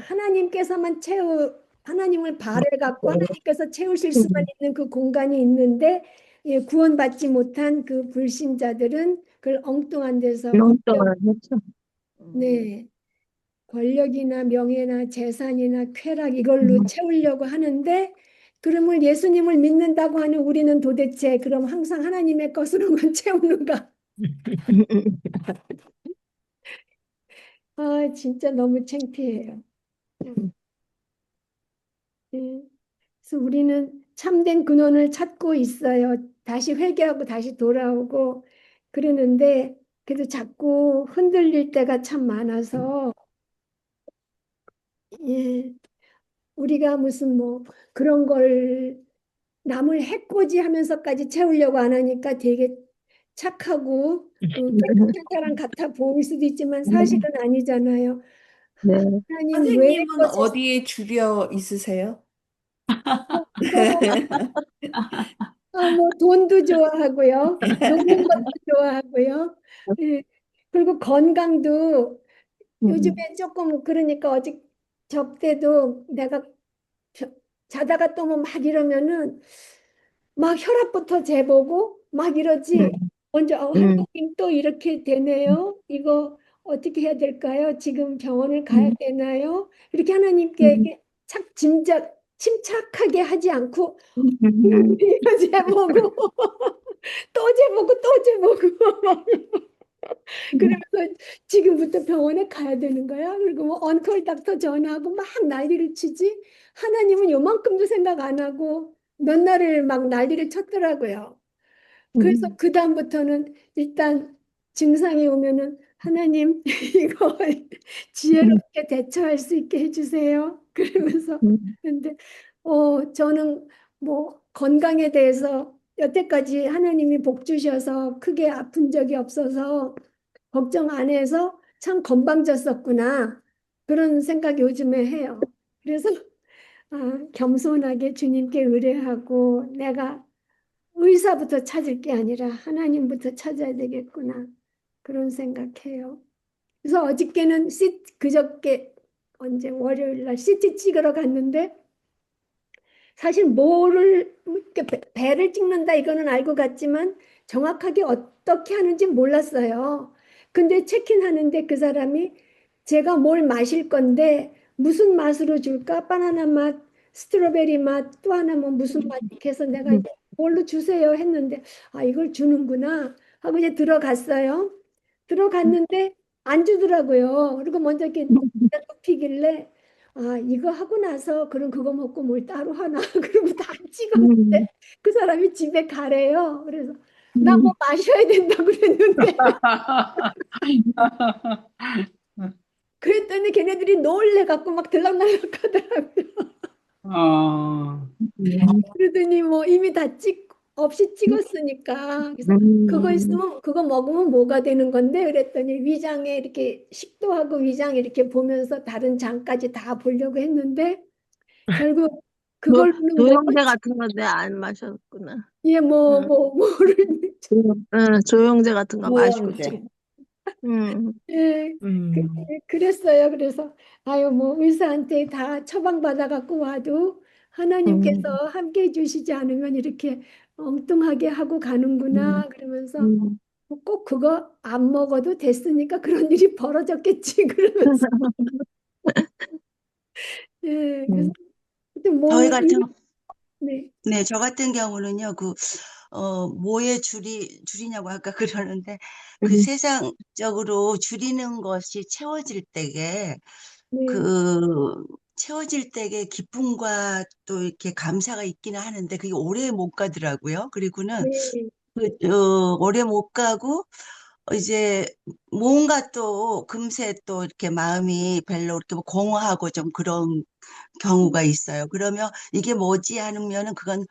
하나님을 바래갖고 하나님께서 채우실 수만 있는 그 공간이 있는데 예, 구원받지 못한 그 불신자들은 그걸 엉뚱한 데서 엉뚱한 거죠. 네. 권력이나 명예나 재산이나 쾌락 이걸로 채우려고 하는데 그러면 예수님을 믿는다고 하는 우리는 도대체 그럼 항상 하나님의 것으로만 채우는가? 아, 진짜 너무 창피해요. 예. 그래서 우리는 참된 근원을 찾고 있어요. 다시 회개하고 다시 돌아오고 그러는데 그래도 자꾸 흔들릴 때가 참 많아서 예, 우리가 무슨 뭐 그런 걸 남을 해코지 하면서까지 채우려고 안 하니까 되게 착하고 깨끗한 사람 같아 보일 수도 있지만 사실은 아니잖아요. 네. 하나님 외의 선생님은 것에 어디에 주려 있으세요? 뭐 돈도 좋아하고요. 노는 것도 좋아하고요. 예. 그리고 건강도 요즘에 조금 그러니까 어제 접대도 내가 저- 자다가 또 뭐 막 이러면은 막 혈압부터 재보고 막 이러지. 먼저 하나님 또 이렇게 되네요. 이거 어떻게 해야 될까요? 지금 병원을 가야 되나요? 이렇게 하나님께 이게 침착하게 하지 않고 이거 재보고 또 재보고 또 재보고 그러면서 지금부터 병원에 가야 되는 거야. 그리고 뭐 언콜 닥터 전화하고 막 난리를 치지. 하나님은 요만큼도 생각 안 하고 몇 날을 막 난리를 쳤더라고요. 그래서 그다음부터는 일단 증상이 오면은 하나님 이거 지혜롭게 대처할 수 있게 해주세요. 그러면서 근데 저는 뭐 건강에 대해서 여태까지 하나님이 복 주셔서 크게 아픈 적이 없어서 걱정 안 해서 참 건방졌었구나 그런 생각 요즘에 해요. 그래서 겸손하게 주님께 의뢰하고 내가 의사부터 찾을 게 아니라 하나님부터 찾아야 되겠구나. 그런 생각해요. 그래서 어저께는 그저께 언제 월요일 날 CT 찍으러 갔는데 사실 뭐를 이렇게 배를 찍는다 이거는 알고 갔지만 정확하게 어떻게 하는지 몰랐어요. 근데 체킹하는데 그 사람이 제가 뭘 마실 건데 무슨 맛으로 줄까? 바나나 맛, 스트로베리 맛, 또 하나 뭐 무슨 맛 이렇게 해서 내가 뭘로 주세요 했는데 이걸 주는구나 하고 이제 들어갔어요. 들어갔는데 안 주더라고요. 그리고 먼저 이렇게 높이길래 이거 하고 나서 그럼 그거 먹고 뭘 따로 하나 그러고 다 찍었는데 그 사람이 집에 가래요. 그래서 나 뭐 마셔야 된다고 그랬는데 그랬더니 걔네들이 놀래 갖고 막 들락날락 하더라고요. 어, 그러더니 뭐 이미 없이 찍었으니까 그래서 그거 있으면 그거 먹으면 뭐가 되는 건데 그랬더니 위장에 이렇게 식도하고 위장 이렇게 보면서 다른 장까지 다 보려고 했는데 결국 그걸로는 못 조영제 맞추 같은 건데 안 마셨구나. 예, 응. 뭐를 응, 조영제 같은 거 마시고 모형제. 찍. 응. 예, 그랬어요. 그래서 뭐 의사한테 다 처방받아 갖고 와도 하나님께서 함께 해주시지 않으면 이렇게 엉뚱하게 하고 가는구나 그러면서 꼭 그거 안 먹어도 됐으니까 그런 일이 벌어졌겠지 그러면서 예, 그래서 하여튼 뭐 저희 같은 네, 네, 저 같은 경우는요, 뭐에 줄이냐고 아까 그러는데, 그 세상적으로 줄이는 것이 네, 채워질 때에 기쁨과 또 이렇게 감사가 있기는 하는데, 그게 오래 못 가더라고요. 그리고는, 네, 오래 못 가고, 이제 뭔가 또 금세 또 이렇게 마음이 별로 이렇게 뭐 공허하고 좀 그런 경우가 있어요. 그러면 이게 뭐지 하면은 그건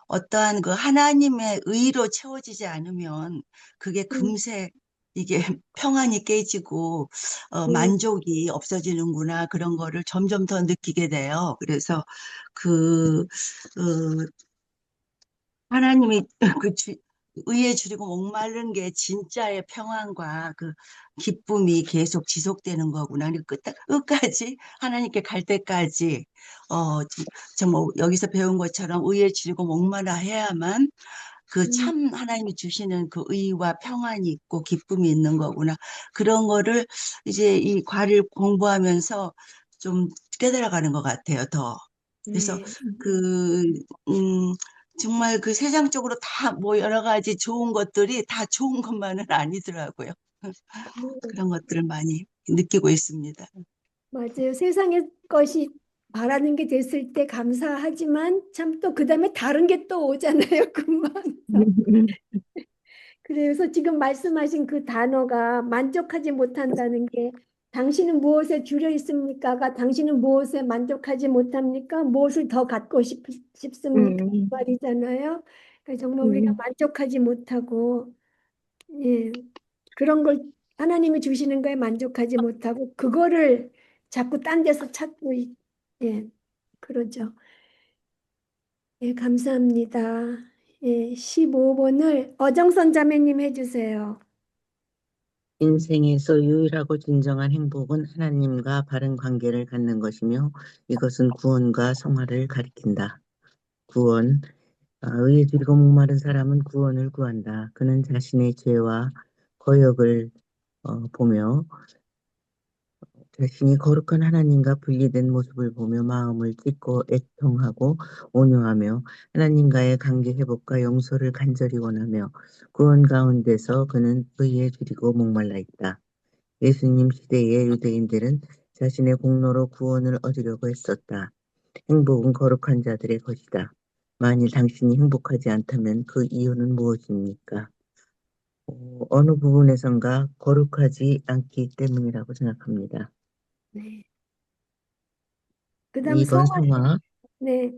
어떠한 그 하나님의 의로 채워지지 않으면 그게 음, 금세 이게 평안이 깨지고 네, 만족이 없어지는구나 그런 거를 점점 더 느끼게 돼요. 그래서 그 하나님이 의에 줄이고 목마른 게 진짜의 평안과 그 기쁨이 계속 지속되는 거구나. 그리고 끝까지 하나님께 갈 때까지 정말 여기서 배운 것처럼 의에 줄이고 목마라 해야만 그 음, 참 하나님이 주시는 그 의와 평안이 있고 기쁨이 있는 거구나. 그런 거를 이제 이 과를 공부하면서 좀 깨달아가는 것 같아요, 더. 그래서 네, 그, 음, 정말 그 세상적으로 다 뭐 여러 가지 좋은 것들이 다 좋은 것만은 아니더라고요. 네. 그런 것들을 많이 느끼고 있습니다. 맞아요. 세상의 것이 바라는 게 됐을 때 감사하지만 참 또 그다음에 다른 게 또 오잖아요. 금방. 그래서 지금 말씀하신 그 단어가 만족하지 못한다는 게 당신은 무엇에 줄여 있습니까가 당신은 무엇에 만족하지 못합니까? 무엇을 더 갖고 싶습니까? 그 음, 말이잖아요. 그러니까 정말 우리가 음, 만족하지 못하고 예, 그런 걸 하나님이 주시는 거에 만족하지 못하고 그거를 자꾸 딴 데서 찾고 예, 그러죠. 예, 감사합니다. 예, 15번을 어정선 자매님 해주세요. 인생에서 유일하고 진정한 행복은 하나님과 바른 관계를 갖는 것이며 이것은 구원과 성화를 가리킨다. 구원, 의에 줄이고 목마른 사람은 구원을 구한다. 그는 자신의 죄와 거역을 보며 자신이 거룩한 하나님과 분리된 모습을 보며 마음을 찢고 애통하고 온유하며 하나님과의 관계 회복과 용서를 간절히 원하며 구원 가운데서 그는 의에 줄이고 목말라 있다. 예수님 시대의 유대인들은 자신의 공로로 구원을 얻으려고 했었다. 행복은 거룩한 자들의 것이다. 만일 당신이 행복하지 않다면 그 이유는 무엇입니까? 어느 부분에선가 거룩하지 않기 때문이라고 생각합니다. 네. 그다음 2번 성화. 성화, 네.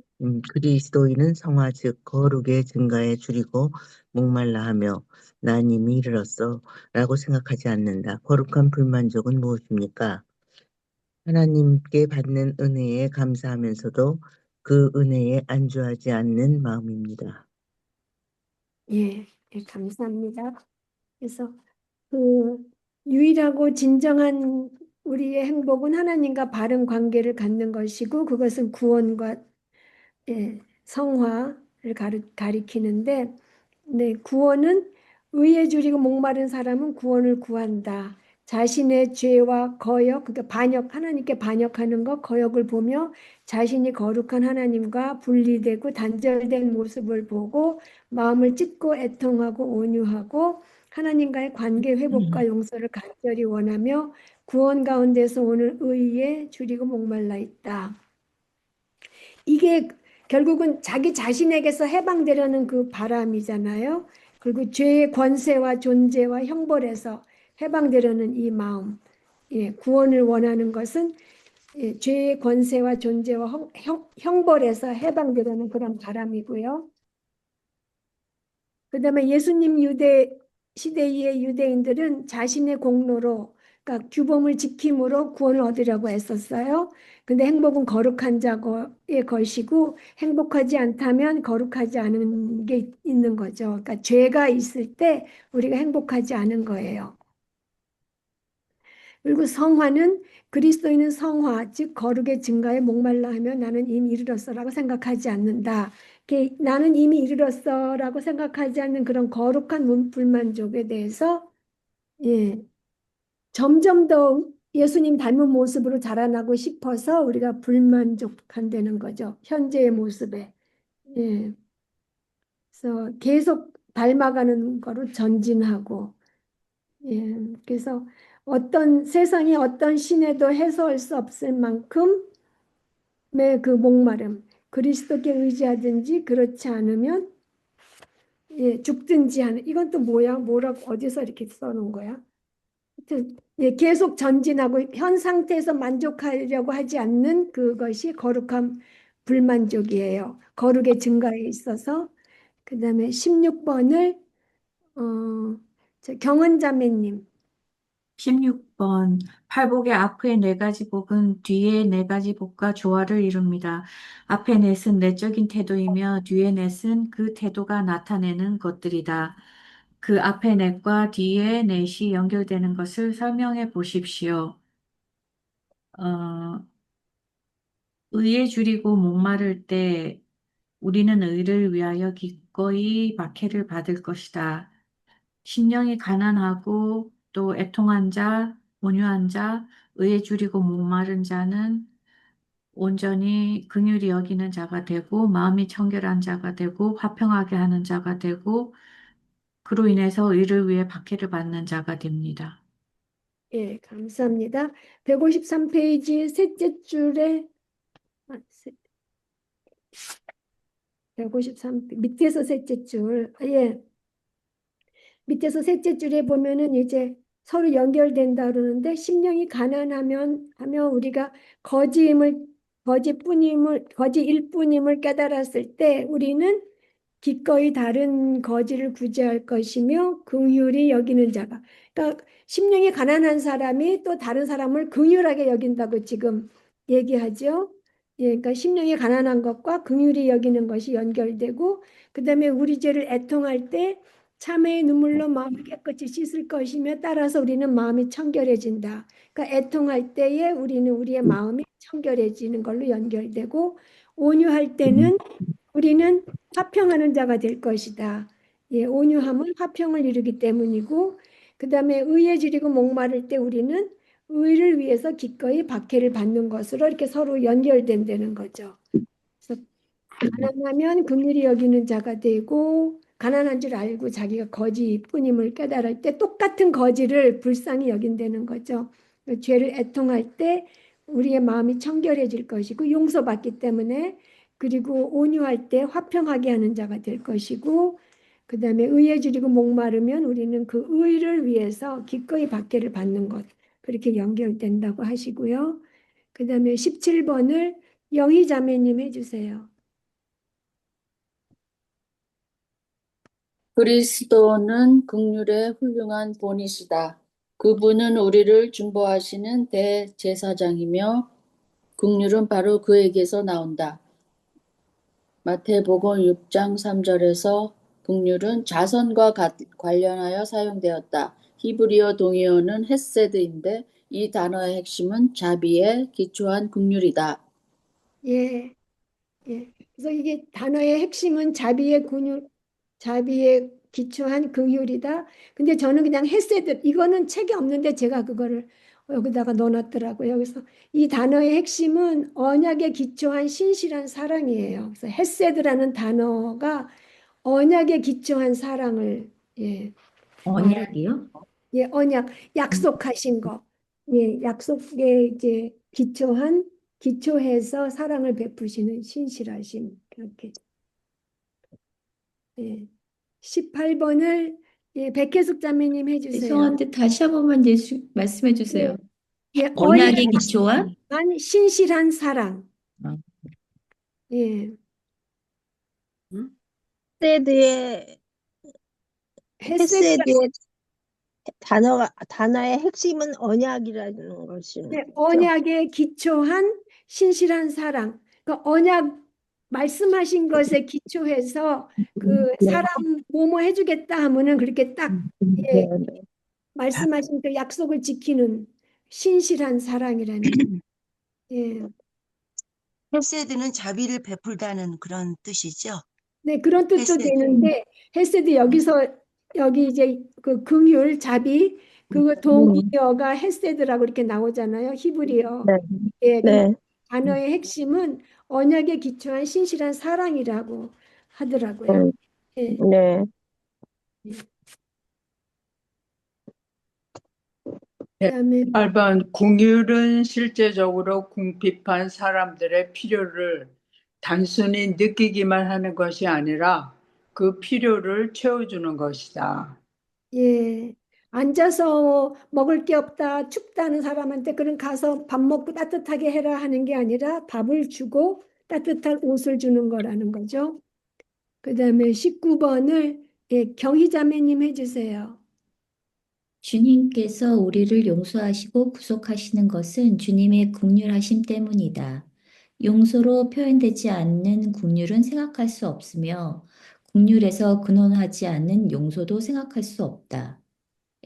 그리스도인은 성화 즉 거룩의 증가에 줄이고 목말라 하며 난 이미 이르렀어 라고 생각하지 않는다. 거룩한 불만족은 무엇입니까? 하나님께 받는 은혜에 감사하면서도 그 은혜에 안주하지 않는 마음입니다. 예, 예, 감사합니다. 그래서 그 유일하고 진정한 우리의 행복은 하나님과 바른 관계를 갖는 것이고 그것은 구원과 예, 성화를 가리키는데 네, 구원은 의에 줄이고 목마른 사람은 구원을 구한다. 자신의 죄와 거역, 그러니까 반역, 하나님께 반역하는 것, 거역을 보며 자신이 거룩한 하나님과 분리되고 단절된 모습을 보고 마음을 찢고 애통하고 온유하고 하나님과의 관계 회복과 용서를 간절히 원하며 구원 가운데서 오는 의에 줄이고 목말라 있다. 이게 결국은 자기 자신에게서 해방되려는 그 바람이잖아요. 그리고 죄의 권세와 존재와 형벌에서 해방되려는 이 마음. 예, 구원을 원하는 것은 예, 죄의 권세와 존재와 형벌에서 해방되려는 그런 바람이고요. 그다음에 예수님 유대 시대의 유대인들은 자신의 공로로 그러니까 규범을 지킴으로 구원을 얻으려고 했었어요. 근데 행복은 거룩한 자의 것이고 행복하지 않다면 거룩하지 않은 게 있는 거죠. 그러니까 죄가 있을 때 우리가 행복하지 않은 거예요. 그리고 성화는 그리스도인은 성화, 즉 거룩의 증가에 목말라 하며 나는 이미 이르렀어라고 생각하지 않는다. 나는 이미 이르렀어라고 생각하지 않는 그런 거룩한 불만족에 대해서 예, 점점 더 예수님 닮은 모습으로 자라나고 싶어서 우리가 불만족한다는 거죠. 현재의 모습에. 예. 그래서 계속 닮아가는 거로 전진하고, 예, 그래서 어떤 세상의 어떤 신에도 해소할 수 없을 만큼의 그 목마름, 그리스도께 의지하든지 그렇지 않으면 예, 죽든지 하는. 이건 또 뭐야? 뭐라고 어디서 이렇게 써놓은 거야? 하여튼 예, 계속 전진하고 현 상태에서 만족하려고 하지 않는 그것이 거룩한 불만족이에요. 거룩의 증가에 있어서. 그다음에 16번을 경은자매님. 16번 팔복의 앞의 네 가지 복은 뒤의 네 가지 복과 조화를 이룹니다. 앞의 넷은 내적인 태도이며 뒤의 넷은 그 태도가 나타내는 것들이다. 그 앞의 넷과 뒤의 넷이 연결되는 것을 설명해 보십시오. 어, 의에 줄이고 목마를 때 우리는 의를 위하여 기꺼이 박해를 받을 것이다. 심령이 가난하고 또 애통한 자, 온유한 자, 의에 줄이고 목마른 자는 온전히 긍휼히 여기는 자가 되고 마음이 청결한 자가 되고 화평하게 하는 자가 되고 그로 인해서 의를 위해 박해를 받는 자가 됩니다. 예, 감사합니다. 153페이지 셋째 줄에 153 밑에서 셋째 줄. 예. 밑에서 셋째 줄에 보면은 이제 서로 연결된다 그러는데 심령이 가난하면 우리가 거지일 뿐임을 깨달았을 때 우리는 기꺼이 다른 거지를 구제할 것이며 긍휼히 여기는 자가. 그러니까 심령이 가난한 사람이 또 다른 사람을 긍휼하게 여긴다고 지금 얘기하죠. 예, 그러니까 심령이 가난한 것과 긍휼히 여기는 것이 연결되고 그다음에 우리 죄를 애통할 때 참회의 눈물로 마음을 깨끗이 씻을 것이며 따라서 우리는 마음이 청결해진다. 그러니까 애통할 때에 우리는 우리의 마음이 청결해지는 걸로 연결되고 온유할 때는 우리는 화평하는 자가 될 것이다. 예, 온유함은 화평을 이루기 때문이고 그다음에 의에 지리고 목마를 때 우리는 의를 위해서 기꺼이 박해를 받는 것으로 이렇게 서로 연결된다는 거죠. 그래서 가난하면 긍휼히 여기는 자가 되고 가난한 줄 알고 자기가 거지뿐임을 깨달을 때 똑같은 거지를 불쌍히 여긴다는 거죠. 죄를 애통할 때 우리의 마음이 청결해질 것이고 용서받기 때문에 그리고 온유할 때 화평하게 하는 자가 될 것이고 그다음에 의에 줄이고 목마르면 우리는 그 의를 위해서 기꺼이 박해를 받는 것 그렇게 연결된다고 하시고요. 그다음에 17번을 영희 자매님 해주세요. 그리스도는 긍휼의 훌륭한 본이시다. 그분은 우리를 중보하시는 대제사장이며 긍휼은 바로 그에게서 나온다. 마태복음 6장 3절에서 긍휼은 자선과 관련하여 사용되었다. 히브리어 동의어는 헤세드인데 이 단어의 핵심은 자비에 기초한 긍휼이다. 예, 예. 그래서 이게 단어의 핵심은 자비에 기초한 긍휼이다. 근데 저는 그냥 헤세드 이거는 책이 없는데 제가 그거를 여기다가 넣어놨더라고요. 그래서 이 단어의 핵심은 언약에 기초한 신실한 사랑이에요. 그래서 헤세드라는 단어가 언약에 기초한 사랑을 예, 언약이요? 예, 언약 약속하신 거. 예, 약속에 이제 기초해서 사랑을 베푸시는 신실하심. 이렇게. 예. 18번을 예, 백혜숙 자매님 해주세요. 죄송한데 다시 한 번만 말씀해 주세요. 예, 언약에 기초한 신실한 사랑. 어. 예. 헤세드의 헤세드 단어의 핵심은 언약이라는 것이죠. 네, 언약에 기초한 신실한 사랑. 그 언약 말씀하신 것에 기초해서 그 사람 뭐뭐 해주겠다 하면은 그렇게 딱 예, 말씀하신 그 약속을 지키는 신실한 사랑이라는 예. 헤세드는 자비를 베풀다는 그런 뜻이죠. 네, 그런 뜻도 헤세드. 되는데 헤세드 여기 이제 그 긍휼 자비 그거 동의어가 헤세드라고 이렇게 나오잖아요. 히브리어. 예, 근데 단어의 핵심은 언약에 기초한 신실한 사랑이라고 하더라고요. 예, 네. 그다음에 8번 궁율은 실제적으로 궁핍한 사람들의 필요를 단순히 느끼기만 하는 것이 아니라 그 필요를 채워주는 것이다. 예, 앉아서 먹을 게 없다, 춥다는 사람한테 그럼 가서 밥 먹고 따뜻하게 해라 하는 게 아니라 밥을 주고 따뜻한 옷을 주는 거라는 거죠. 그다음에 19번을 예, 경희자매님 해주세요. 주님께서 우리를 용서하시고 구속하시는 것은 주님의 긍휼하심 때문이다. 용서로 표현되지 않는 긍휼은 생각할 수 없으며 긍휼에서 근원하지 않는 용서도 생각할 수 없다.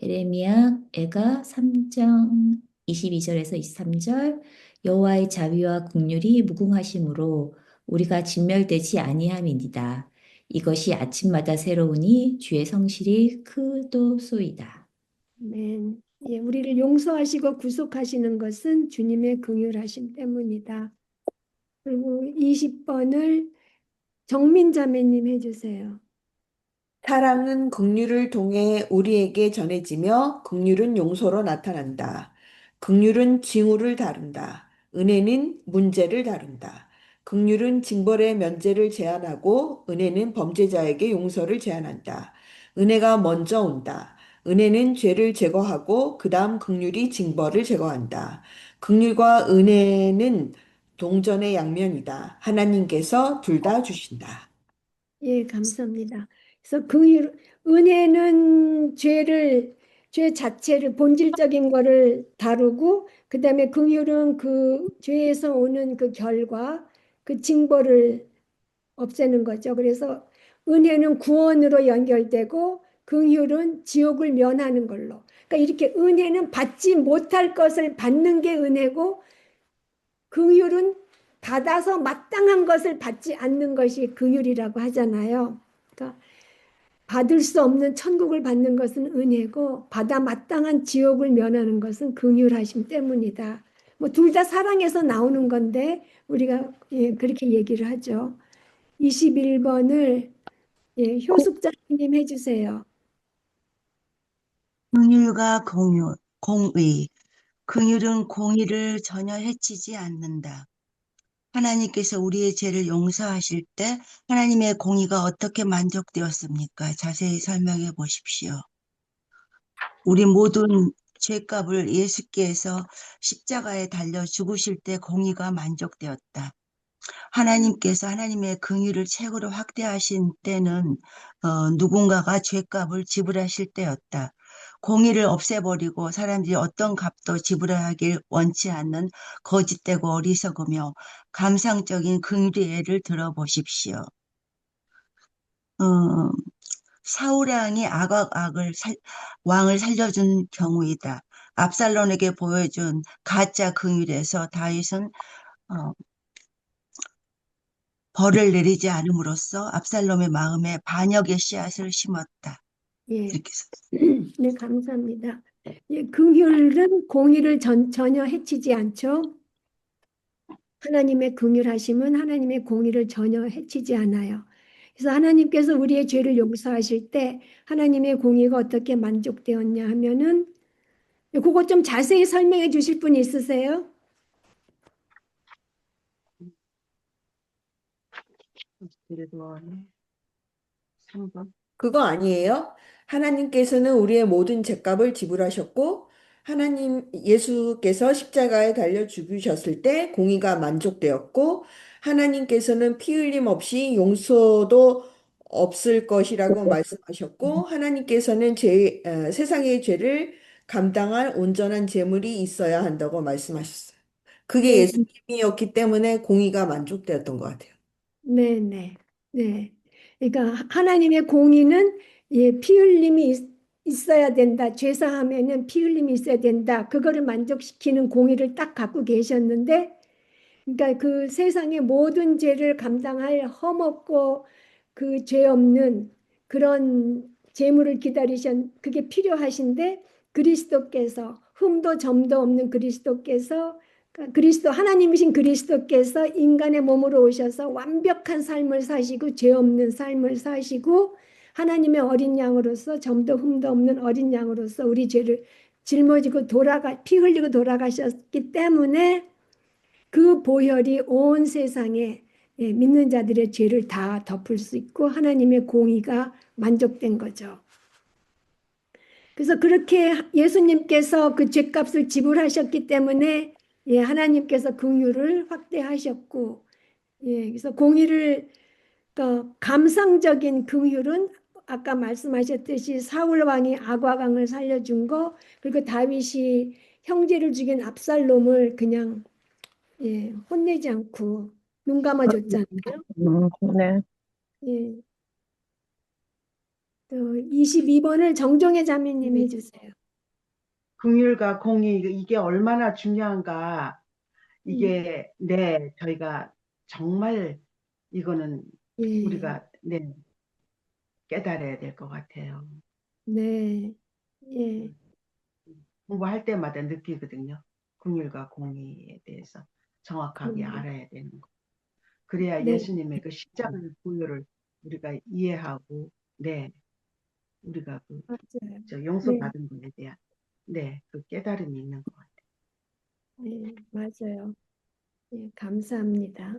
에레미야 애가 3장 22절에서 23절 여호와의 자비와 긍휼이 무궁하심으로 우리가 진멸되지 아니함이니이다. 이것이 아침마다 새로우니 주의 성실이 크도소이다. 네, 예, 우리를 용서하시고 구속하시는 것은 주님의 긍휼하심 때문이다. 그리고 20번을 정민자매님 해주세요. 사랑은 긍휼을 통해 우리에게 전해지며 긍휼은 용서로 나타난다. 긍휼은 징후를 다룬다. 은혜는 문제를 다룬다. 긍휼은 징벌의 면제를 제한하고 은혜는 범죄자에게 용서를 제한한다. 은혜가 먼저 온다. 은혜는 죄를 제거하고 그다음 긍휼이 징벌을 제거한다. 긍휼과 은혜는 동전의 양면이다. 하나님께서 둘 다 주신다. 예, 감사합니다. 그래서 그 은혜는 죄 자체를 본질적인 거를 다루고 그다음에 긍휼은 그 죄에서 오는 그 결과 그 징벌을 없애는 거죠. 그래서 은혜는 구원으로 연결되고 긍휼은 지옥을 면하는 걸로. 그러니까 이렇게 은혜는 받지 못할 것을 받는 게 은혜고 긍휼은 받아서 마땅한 것을 받지 않는 것이 긍휼이라고 하잖아요. 그러니까 받을 수 없는 천국을 받는 것은 은혜고 받아 마땅한 지옥을 면하는 것은 긍휼하심 때문이다. 뭐 둘 다 사랑에서 나오는 건데 우리가 예, 그렇게 얘기를 하죠. 21번을 예, 효숙자님 해주세요. 긍휼과 공의. 긍휼은 공의를 전혀 해치지 않는다. 하나님께서 우리의 죄를 용서하실 때 하나님의 공의가 어떻게 만족되었습니까? 자세히 설명해 보십시오. 우리 모든 죄값을 예수께서 십자가에 달려 죽으실 때 공의가 만족되었다. 하나님께서 하나님의 긍휼을 최고로 확대하신 때는 누군가가 죄값을 지불하실 때였다. 공의를 없애버리고 사람들이 어떤 값도 지불하길 원치 않는 거짓되고 어리석으며 감상적인 긍휼의 예를 들어보십시오. 사울의 왕이 왕을 살려준 경우이다. 압살롬에게 보여준 가짜 긍휼에서 다윗은 벌을 내리지 않음으로써 압살롬의 마음에 반역의 씨앗을 심었다. 예, 이렇게 써. 네, 감사합니다. 예, 긍휼은 공의를 전혀 해치지 않죠. 하나님의 긍휼하심은 하나님의 공의를 전혀 해치지 않아요. 그래서 하나님께서 우리의 죄를 용서하실 때 하나님의 공의가 어떻게 만족되었냐 하면은 그거 좀 자세히 설명해 주실 분 있으세요? 그래도 3번. 그거 아니에요? 하나님께서는 우리의 모든 죄값을 지불하셨고, 예수께서 십자가에 달려 죽으셨을 때 공의가 만족되었고, 하나님께서는 피 흘림 없이 용서도 없을 것이라고 말씀하셨고, 하나님께서는 세상의 죄를 감당할 온전한 제물이 있어야 한다고 말씀하셨어요. 그게 네, 예수님이었기 때문에 공의가 만족되었던 것 같아요. 네, 네, 네. 그러니까 하나님의 공의는 예, 피 흘림이 있어야 된다. 죄사하면은 피 흘림이 있어야 된다. 그거를 만족시키는 공의를 딱 갖고 계셨는데, 그러니까 그 세상의 모든 죄를 감당할 험없고 그 죄 없는 그런 재물을 그게 필요하신데 그리스도께서 흠도 점도 없는 그리스도께서 그러니까 하나님이신 그리스도께서 인간의 몸으로 오셔서 완벽한 삶을 사시고 죄 없는 삶을 사시고 하나님의 어린 양으로서 점도 흠도 없는 어린 양으로서 우리 죄를 짊어지고 피 흘리고 돌아가셨기 때문에 그 보혈이 온 세상에 믿는 자들의 죄를 다 덮을 수 있고 하나님의 공의가 만족된 거죠. 그래서 그렇게 예수님께서 그 죄값을 지불하셨기 때문에 하나님께서 긍휼을 확대하셨고, 그래서 공의를 감상적인 긍휼은 아까 말씀하셨듯이 사울 왕이 아과강을 살려준 거, 그리고 다윗이 형제를 죽인 압살롬을 그냥 혼내지 않고 눈 감아줬잖아요. 네. 예. 또 22번을 정종의 자매님 해주세요. 긍휼과 공의 이게 얼마나 중요한가. 이게 저희가 정말 이거는 예. 우리가 깨달아야 될 것 같아요. 네. 예. 공부할 때마다 느끼거든요. 긍휼과 공의에 대해서 정확하게 그럼요. 알아야 되는 거. 그래야 네. 예수님의 그 십자가의 부요를 우리가 이해하고, 우리가 맞아요. 네. 용서받은 것에 대한 그 깨달음이 있는 것 같아요. 네, 맞아요. 예, 감사합니다.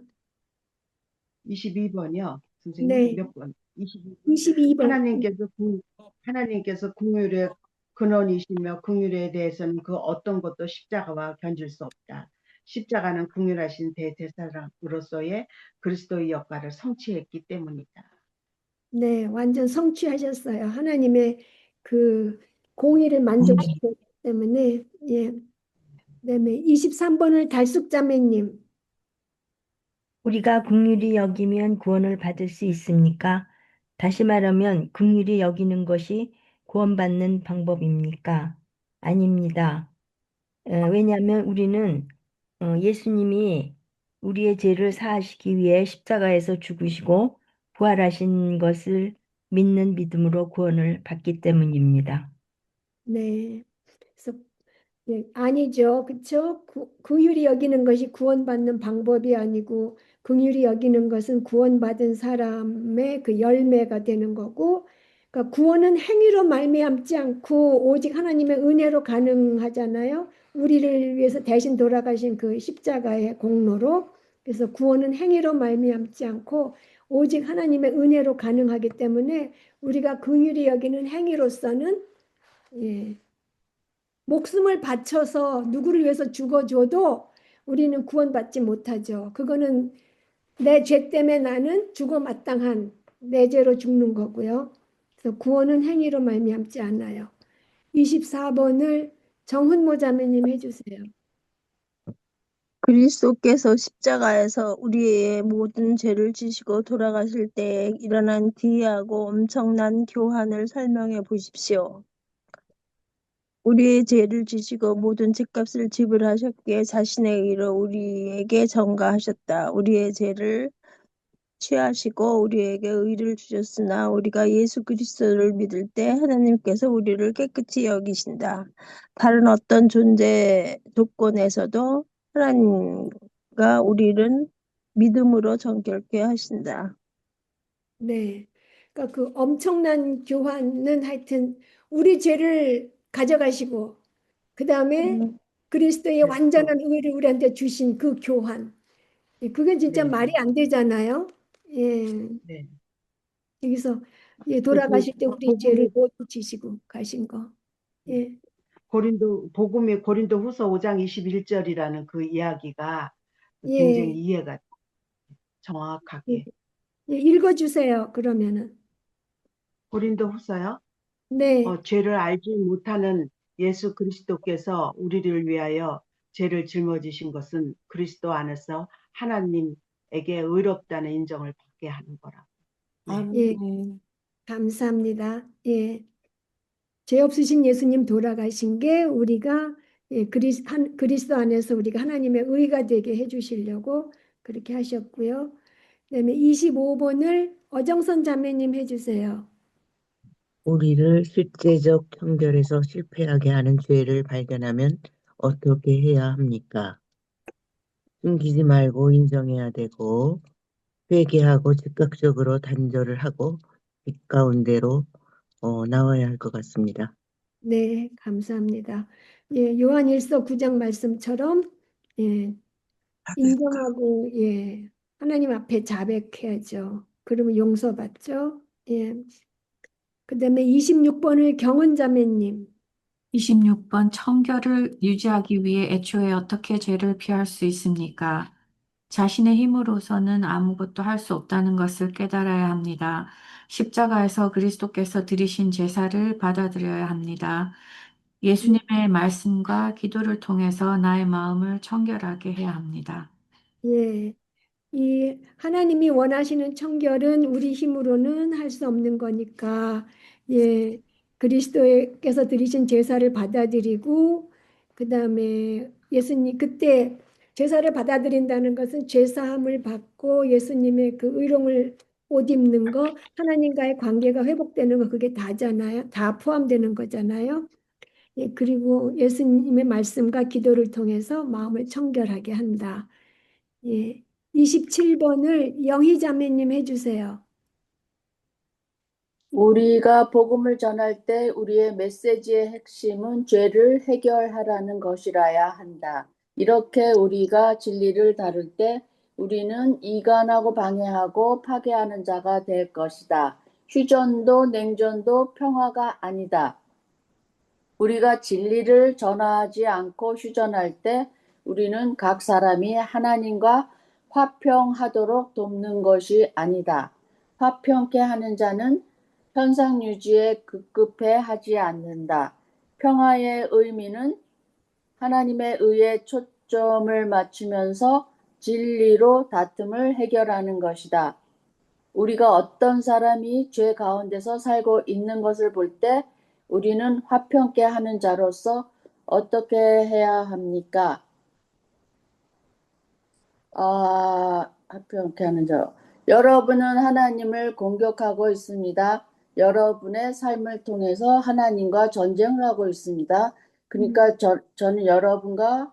22번이요. 선생님 네. 몇 번? 22번. 22번. 하나님께서 긍휼의 근원이시며 긍휼에 대해서는 그 어떤 것도 십자가와 견줄 수 없다. 십자가는 긍휼하신 대제사장으로서의 그리스도의 역할을 성취했기 때문이다. 네, 완전 성취하셨어요. 하나님의 그 공의를 만족시켰기 때문에, 그다음에 23번을 달숙자매님. 우리가 긍휼히 여기면 구원을 받을 수 있습니까? 다시 말하면 긍휼히 여기는 것이 구원받는 방법입니까? 아닙니다. 왜냐하면 우리는 예수님이 우리의 죄를 사하시기 위해 십자가에서 죽으시고 부활하신 것을 믿는 믿음으로 구원을 받기 때문입니다. 네. 그래서 아니죠. 그렇죠? 긍휼히 여기는 것이 구원받는 방법이 아니고 긍휼히 여기는 것은 구원받은 사람의 그 열매가 되는 거고, 그러니까 구원은 행위로 말미암지 않고 오직 하나님의 은혜로 가능하잖아요. 우리를 위해서 대신 돌아가신 그 십자가의 공로로. 그래서 구원은 행위로 말미암지 않고 오직 하나님의 은혜로 가능하기 때문에 우리가 긍휼히 여기는 행위로서는 목숨을 바쳐서 누구를 위해서 죽어줘도 우리는 구원받지 못하죠. 그거는 내 죄 때문에 나는 죽어 마땅한 내 죄로 죽는 거고요. 그래서 구원은 행위로 말미암지 않아요. 24번을 정훈모 자매님 해주세요. 그리스도께서 십자가에서 우리의 모든 죄를 지시고 돌아가실 때에 일어난 기이하고 엄청난 교환을 설명해 보십시오. 우리의 죄를 지시고 모든 죄값을 지불하셨기에 자신의 의로 우리에게 전가하셨다. 우리의 죄를 취하시고 우리에게 의를 주셨으나 우리가 예수 그리스도를 믿을 때 하나님께서 우리를 깨끗이 여기신다. 다른 어떤 존재 조건에서도 하나님과 우리를 믿음으로 정결케 하신다. 네. 그러니까 그 엄청난 교환은 하여튼 우리 죄를 가져가시고 그 다음에 그리스도의 완전한 의를 우리한테 주신 그 교환. 그게 진짜 말이 안 되잖아요. 여기서 돌아가실 때 우리 죄를 모두 지시고 가신 거. 고린도 후서 5장 21절이라는 그 이야기가 굉장히 이해가 정확하게. 읽어주세요. 그러면은. 고린도 후서요? 네. 죄를 알지 못하는 예수 그리스도께서 우리를 위하여 죄를 짊어지신 것은 그리스도 안에서 하나님에게 의롭다는 인정을 받게 하는 거라고. 감사합니다. 죄 없으신 예수님 돌아가신 게 우리가 그리스도 안에서 우리가 하나님의 의가 되게 해주시려고 그렇게 하셨고요. 그다음에 25번을 어정선 자매님 해주세요. 우리를 실제적 형결에서 실패하게 하는 죄를 발견하면 어떻게 해야 합니까? 숨기지 말고 인정해야 되고 회개하고 즉각적으로 단절을 하고 빛 가운데로 나와야 할 것 같습니다. 네, 감사합니다. 예, 요한일서 9장 말씀처럼 예, 인정하고 예, 하나님 앞에 자백해야죠. 그러면 용서받죠. 예. 그다음에 26번을 경은자매님. 26번 청결을 유지하기 위해 애초에 어떻게 죄를 피할 수 있습니까? 자신의 힘으로서는 아무것도 할 수 없다는 것을 깨달아야 합니다. 십자가에서 그리스도께서 드리신 제사를 받아들여야 합니다. 예수님의 말씀과 기도를 통해서 나의 마음을 청결하게 해야 합니다. 예. 이 하나님이 원하시는 청결은 우리 힘으로는 할 수 없는 거니까 예, 그리스도께서 드리신 제사를 받아들이고 그다음에 예수님 그때 제사를 받아들인다는 것은 죄 사함을 받고 예수님의 그 의로움을 옷 입는 거, 하나님과의 관계가 회복되는 거 그게 다잖아요. 다 포함되는 거잖아요. 예, 그리고 예수님의 말씀과 기도를 통해서 마음을 청결하게 한다. 예. 27번을 영희 자매님 해주세요. 우리가 복음을 전할 때 우리의 메시지의 핵심은 죄를 해결하라는 것이라야 한다. 이렇게 우리가 진리를 다룰 때 우리는 이간하고 방해하고 파괴하는 자가 될 것이다. 휴전도 냉전도 평화가 아니다. 우리가 진리를 전하지 않고 휴전할 때 우리는 각 사람이 하나님과 화평하도록 돕는 것이 아니다. 화평케 하는 자는 현상 유지에 급급해 하지 않는다. 평화의 의미는 하나님의 의에 초점을 맞추면서 진리로 다툼을 해결하는 것이다. 우리가 어떤 사람이 죄 가운데서 살고 있는 것을 볼 때 우리는 화평케 하는 자로서 어떻게 해야 합니까? 화평케 하는 자. 여러분은 하나님을 공격하고 있습니다. 여러분의 삶을 통해서 하나님과 전쟁을 하고 있습니다. 그러니까 저는 여러분과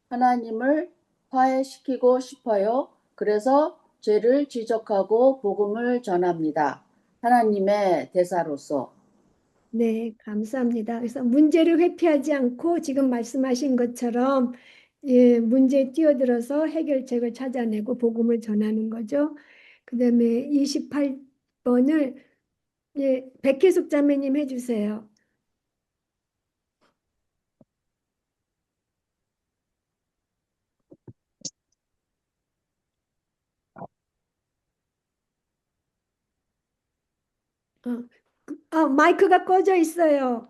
하나님을 화해시키고 싶어요. 그래서 죄를 지적하고 복음을 전합니다. 하나님의 대사로서. 네, 감사합니다. 그래서 문제를 회피하지 않고 지금 말씀하신 것처럼 예, 문제에 뛰어들어서 해결책을 찾아내고 복음을 전하는 거죠. 그다음에 28번을 예, 백혜숙 자매님 해주세요. 마이크가 꺼져 있어요.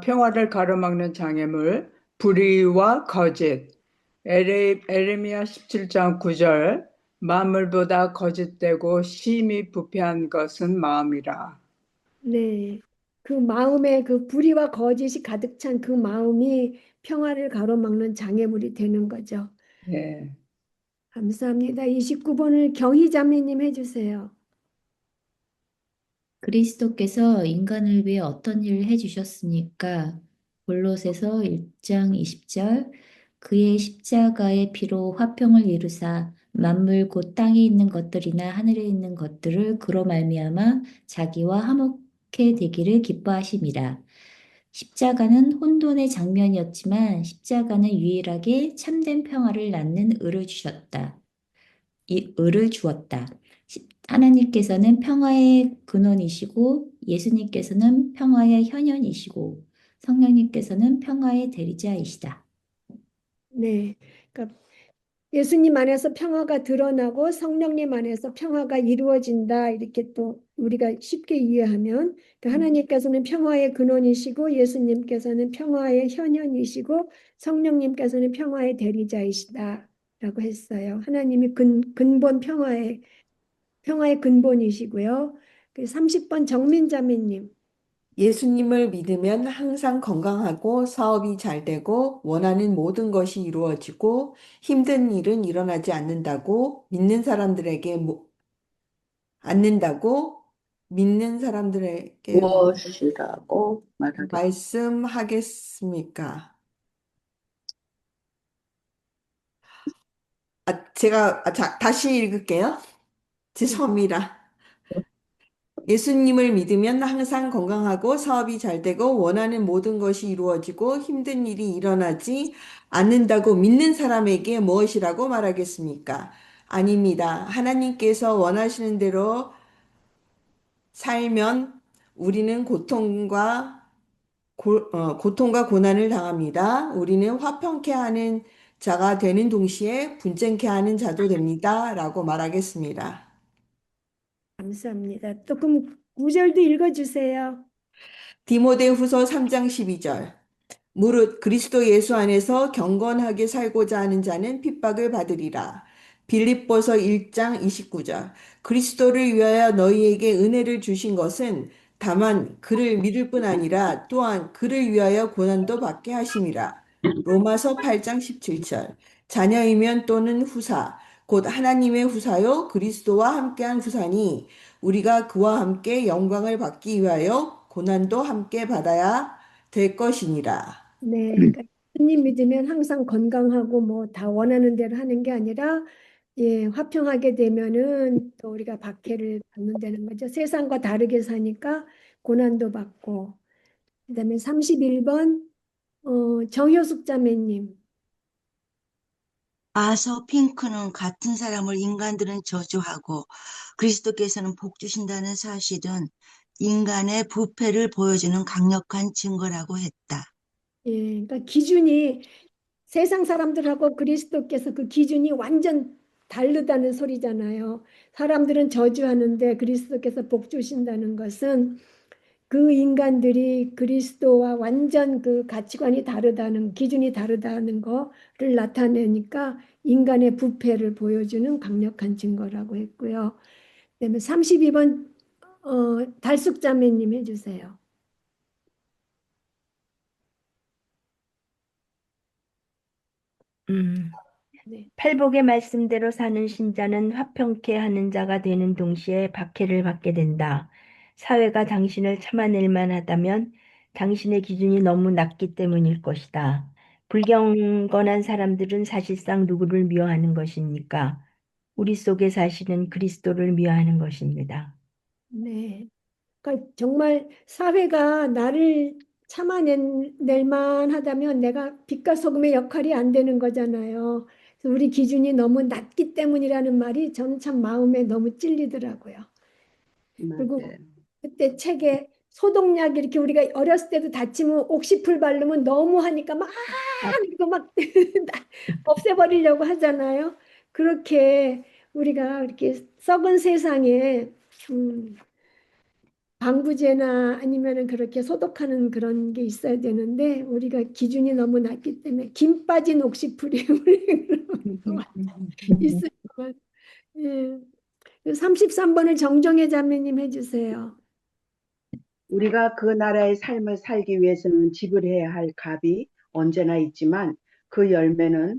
평화를 가로막는 장애물, 불의와 거짓. 에레미야 17장 9절. 만물보다 거짓되고 심히 부패한 것은 마음이라. 네. 그 마음에 그 불의와 거짓이 가득 찬 그 마음이 평화를 가로막는 장애물이 되는 거죠. 예. 감사합니다. 29번을 경희 자매님 해주세요. 그리스도께서 인간을 위해 어떤 일을 해주셨습니까? 골로새서 1장 20절 그의 십자가의 피로 화평을 이루사 만물 곧 땅에 있는 것들이나 하늘에 있는 것들을 그로 말미암아 자기와 화목해 되기를 기뻐하심이라. 십자가는 혼돈의 장면이었지만 십자가는 유일하게 참된 평화를 낳는 의를 주셨다. 이 의를 주었다. 하나님께서는 평화의 근원이시고 예수님께서는 평화의 현현이시고 성령님께서는 평화의 대리자이시다. 네. 그러니까 예수님 안에서 평화가 드러나고 성령님 안에서 평화가 이루어진다. 이렇게 또 우리가 쉽게 이해하면 그러니까 하나님께서는 평화의 근원이시고 예수님께서는 평화의 현현이시고 성령님께서는 평화의 대리자이시다라고 했어요. 하나님이 근본 평화의 근본이시고요. 30번 정민자매님. 예수님을 믿으면 항상 건강하고 사업이 잘 되고 원하는 모든 것이 이루어지고 힘든 일은 일어나지 않는다고 믿는 사람들에게 무엇이라고 말하겠습니까? 말씀하겠습니까? 제가 다시 읽을게요. 죄송합니다. 예수님을 믿으면 항상 건강하고 사업이 잘 되고 원하는 모든 것이 이루어지고 힘든 일이 일어나지 않는다고 믿는 사람에게 무엇이라고 말하겠습니까? 아닙니다. 하나님께서 원하시는 대로 살면 우리는 고통과 고난을 당합니다. 우리는 화평케 하는 자가 되는 동시에 분쟁케 하는 자도 됩니다. 라고 말하겠습니다. 감사합니다. 또 그럼 9절도 읽어주세요. 디모데후서 3장 12절. 무릇 그리스도 예수 안에서 경건하게 살고자 하는 자는 핍박을 받으리라. 빌립보서 1장 29절. 그리스도를 위하여 너희에게 은혜를 주신 것은 다만 그를 믿을 뿐 아니라 또한 그를 위하여 고난도 받게 하심이라. 로마서 8장 17절. 자녀이면 또는 후사, 곧 하나님의 후사요 그리스도와 함께한 후사니 우리가 그와 함께 영광을 받기 위하여 고난도 함께 받아야 될 것이니라. 네, 그러니까 주님 믿으면 항상 건강하고 뭐 다 원하는 대로 하는 게 아니라 예, 화평하게 되면은 또 우리가 박해를 받는다는 거죠. 세상과 다르게 사니까 고난도 받고. 그다음에 31번 정효숙 자매님. 아서 핑크는 같은 사람을 인간들은 저주하고 그리스도께서는 복 주신다는 사실은 인간의 부패를 보여주는 강력한 증거라고 했다. 예, 그러니까 기준이 세상 사람들하고 그리스도께서 그 기준이 완전 다르다는 소리잖아요. 사람들은 저주하는데 그리스도께서 복 주신다는 것은 그 인간들이 그리스도와 완전 그 가치관이 다르다는, 기준이 다르다는 거를 나타내니까 인간의 부패를 보여주는 강력한 증거라고 했고요. 그다음에 32번 달숙 자매님 해주세요. 네. 팔복의 말씀대로 사는 신자는 화평케 하는 자가 되는 동시에 박해를 받게 된다. 사회가 당신을 참아낼 만하다면 당신의 기준이 너무 낮기 때문일 것이다. 불경건한 사람들은 사실상 누구를 미워하는 것입니까? 우리 속에 사시는 그리스도를 미워하는 것입니다. 네. 그러니까 정말 사회가 나를 참아낼 만하다면 내가 빛과 소금의 역할이 안 되는 거잖아요. 그래서 우리 기준이 너무 낮기 때문이라는 말이 저는 참 마음에 너무 찔리더라고요. 그리고 맞아요. 그때 책에 소독약 이렇게 우리가 어렸을 때도 다치면 옥시풀 바르면 너무 하니까 막 이거 막 없애버리려고 하잖아요. 그렇게 우리가 이렇게 썩은 세상에 방부제나 아니면은 그렇게 소독하는 그런 게 있어야 되는데 우리가 기준이 너무 낮기 때문에 김 빠진 옥시풀이 우리 있을 것 같아요. 예. 33번을 정정혜 자매님 해주세요. 우리가 그 나라의 삶을 살기 위해서는 지불해야 할 값이 언제나 있지만 그 열매는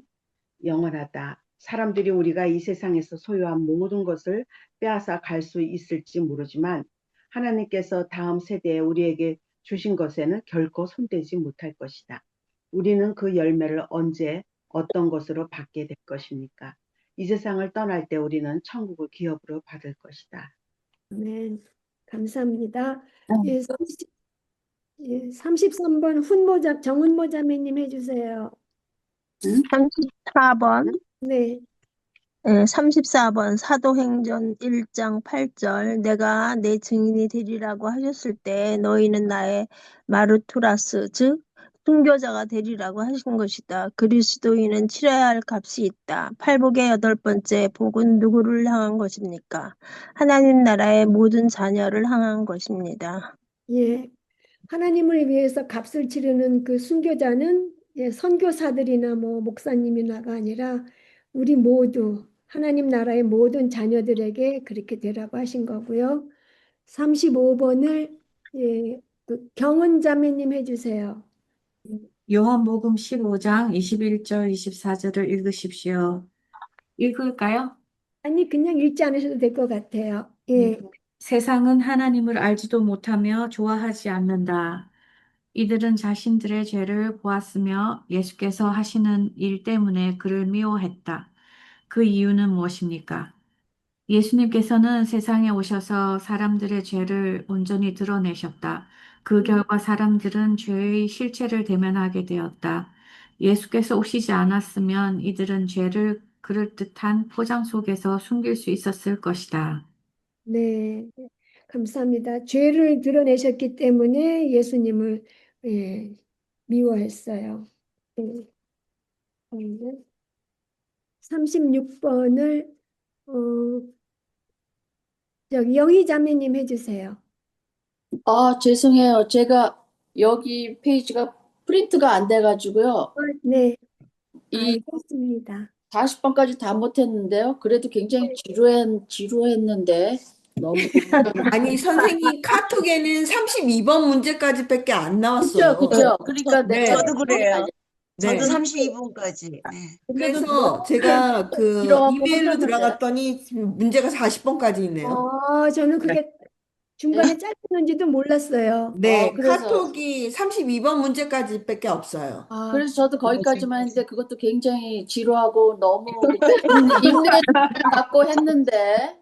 영원하다. 사람들이 우리가 이 세상에서 소유한 모든 것을 빼앗아 갈 수 있을지 모르지만 하나님께서 다음 세대에 우리에게 주신 것에는 결코 손대지 못할 것이다. 우리는 그 열매를 언제 어떤 것으로 받게 될 것입니까? 이 세상을 떠날 때 우리는 천국을 기업으로 받을 것이다. 네, 감사합니다. 예, 33번 정은모 자매님 해주세요. 34번. 네. 34번 사도행전 1장 8절 내가 내 증인이 되리라고 하셨을 때 너희는 나의 마르투라스 즉 순교자가 되리라고 하신 것이다. 그리스도인은 치러야 할 값이 있다. 팔복의 8번째 복은 누구를 향한 것입니까? 하나님 나라의 모든 자녀를 향한 것입니다. 예, 하나님을 위해서 값을 치르는 그 순교자는 예, 선교사들이나 뭐 목사님이나가 아니라 우리 모두 하나님 나라의 모든 자녀들에게 그렇게 되라고 하신 거고요. 35번을 예, 그 경은 자매님 해주세요. 요한복음 15장 21절 24절을 읽으십시오. 읽을까요? 아니 그냥 읽지 않으셔도 될 것 같아요. 예, 세상은 하나님을 알지도 못하며 좋아하지 않는다. 이들은 자신들의 죄를 보았으며 예수께서 하시는 일 때문에 그를 미워했다. 그 이유는 무엇입니까? 예수님께서는 세상에 오셔서 사람들의 죄를 온전히 드러내셨다. 그 결과 사람들은 죄의 실체를 대면하게 되었다. 예수께서 오시지 않았으면 이들은 죄를 그럴듯한 포장 속에서 숨길 수 있었을 것이다. 네, 감사합니다. 죄를 드러내셨기 때문에 예수님을 예, 미워했어요. 36번을 저기 영희 자매님 해주세요. 아, 죄송해요. 제가 여기 페이지가 프린트가 안 돼가지고요. 네, 이 알겠습니다. 40번까지 다 못했는데요. 그래도 굉장히 지루했는데 너무 아니, 선생님 카톡에는 32번 문제까지밖에 안 나왔어요. 그죠. 그러니까 네. 내가 저도 그래요. 네. 저도 32분까지. 네. 근데도 그래서 제가 그 이러고 이메일로 혼났는데. 들어갔더니 문제가 40번까지 있네요. 저는 그게 중간에 짧았는지도 몰랐어요. 네, 그래서- 카톡이 32번 문제까지밖에 없어요. 그래서 저도 거기까지만 했는데 그것도 굉장히 지루하고 너무 인내를 갖고 했는데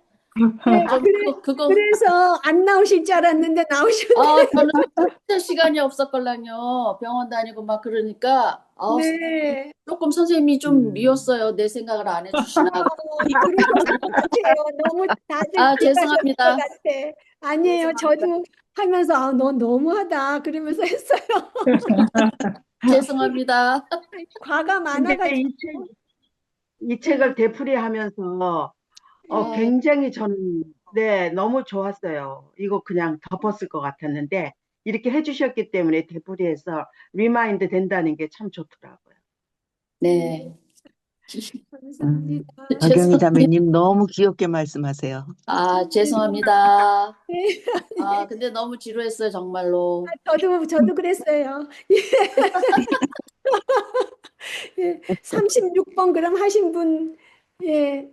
네, 좀 그거 그래서 안 나오실 줄 알았는데 나오셨네요. 저는 진짜 시간이 없었걸랑요. 병원 다니고 막 그러니까 네. 조금 선생님이 좀 미웠어요. 내 생각을 안 해주시나. 그런 것 같아요. 너무 다들 죄송합니다. 것 같아. 아니에요. 저도 하면서 넌 너무하다 그러면서 했어요. 죄송합니다. 과가 많아가지고. 이 책을 되풀이하면서 굉장히 저는 너무 좋았어요. 이거 그냥 덮었을 것 같았는데 이렇게 해주셨기 때문에 되풀이해서 리마인드 된다는 게 참 좋더라고요. 네. 감사합니다. 박영희 자매님 너무 귀엽게 말씀하세요. 죄송합니다. 네. 근데 너무 지루했어요, 정말로. 저도 그랬어요. 예, 36번 그럼 하신 분, 예,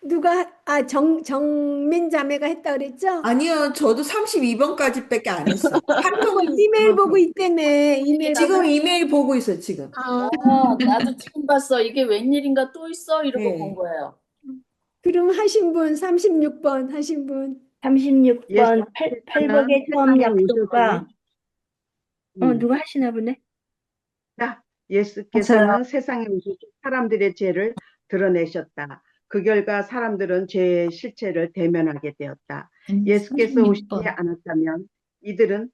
누가, 정민 자매가 했다 그랬죠? 아니요, 저도 32번까지밖에 안 했어요. 카톡은 이메일 보고 있다며, 이메일 지금 이메일 보고 있어요, 지금. 나도 지금 봤어. 이게 웬일인가 또 있어? 이러고 네. 본 거예요. 그럼 하신 분, 36번 하신 분. 36번 팔복의 처음 세상에 약속과 오셔서, 누가 하시나 보네. 자, 예수께서는 세상에 오셔서 사람들의 죄를 드러내셨다. 그 결과 사람들은 죄의 실체를 대면하게 되었다. 예수께서 오시지 36번. 않았다면 이들은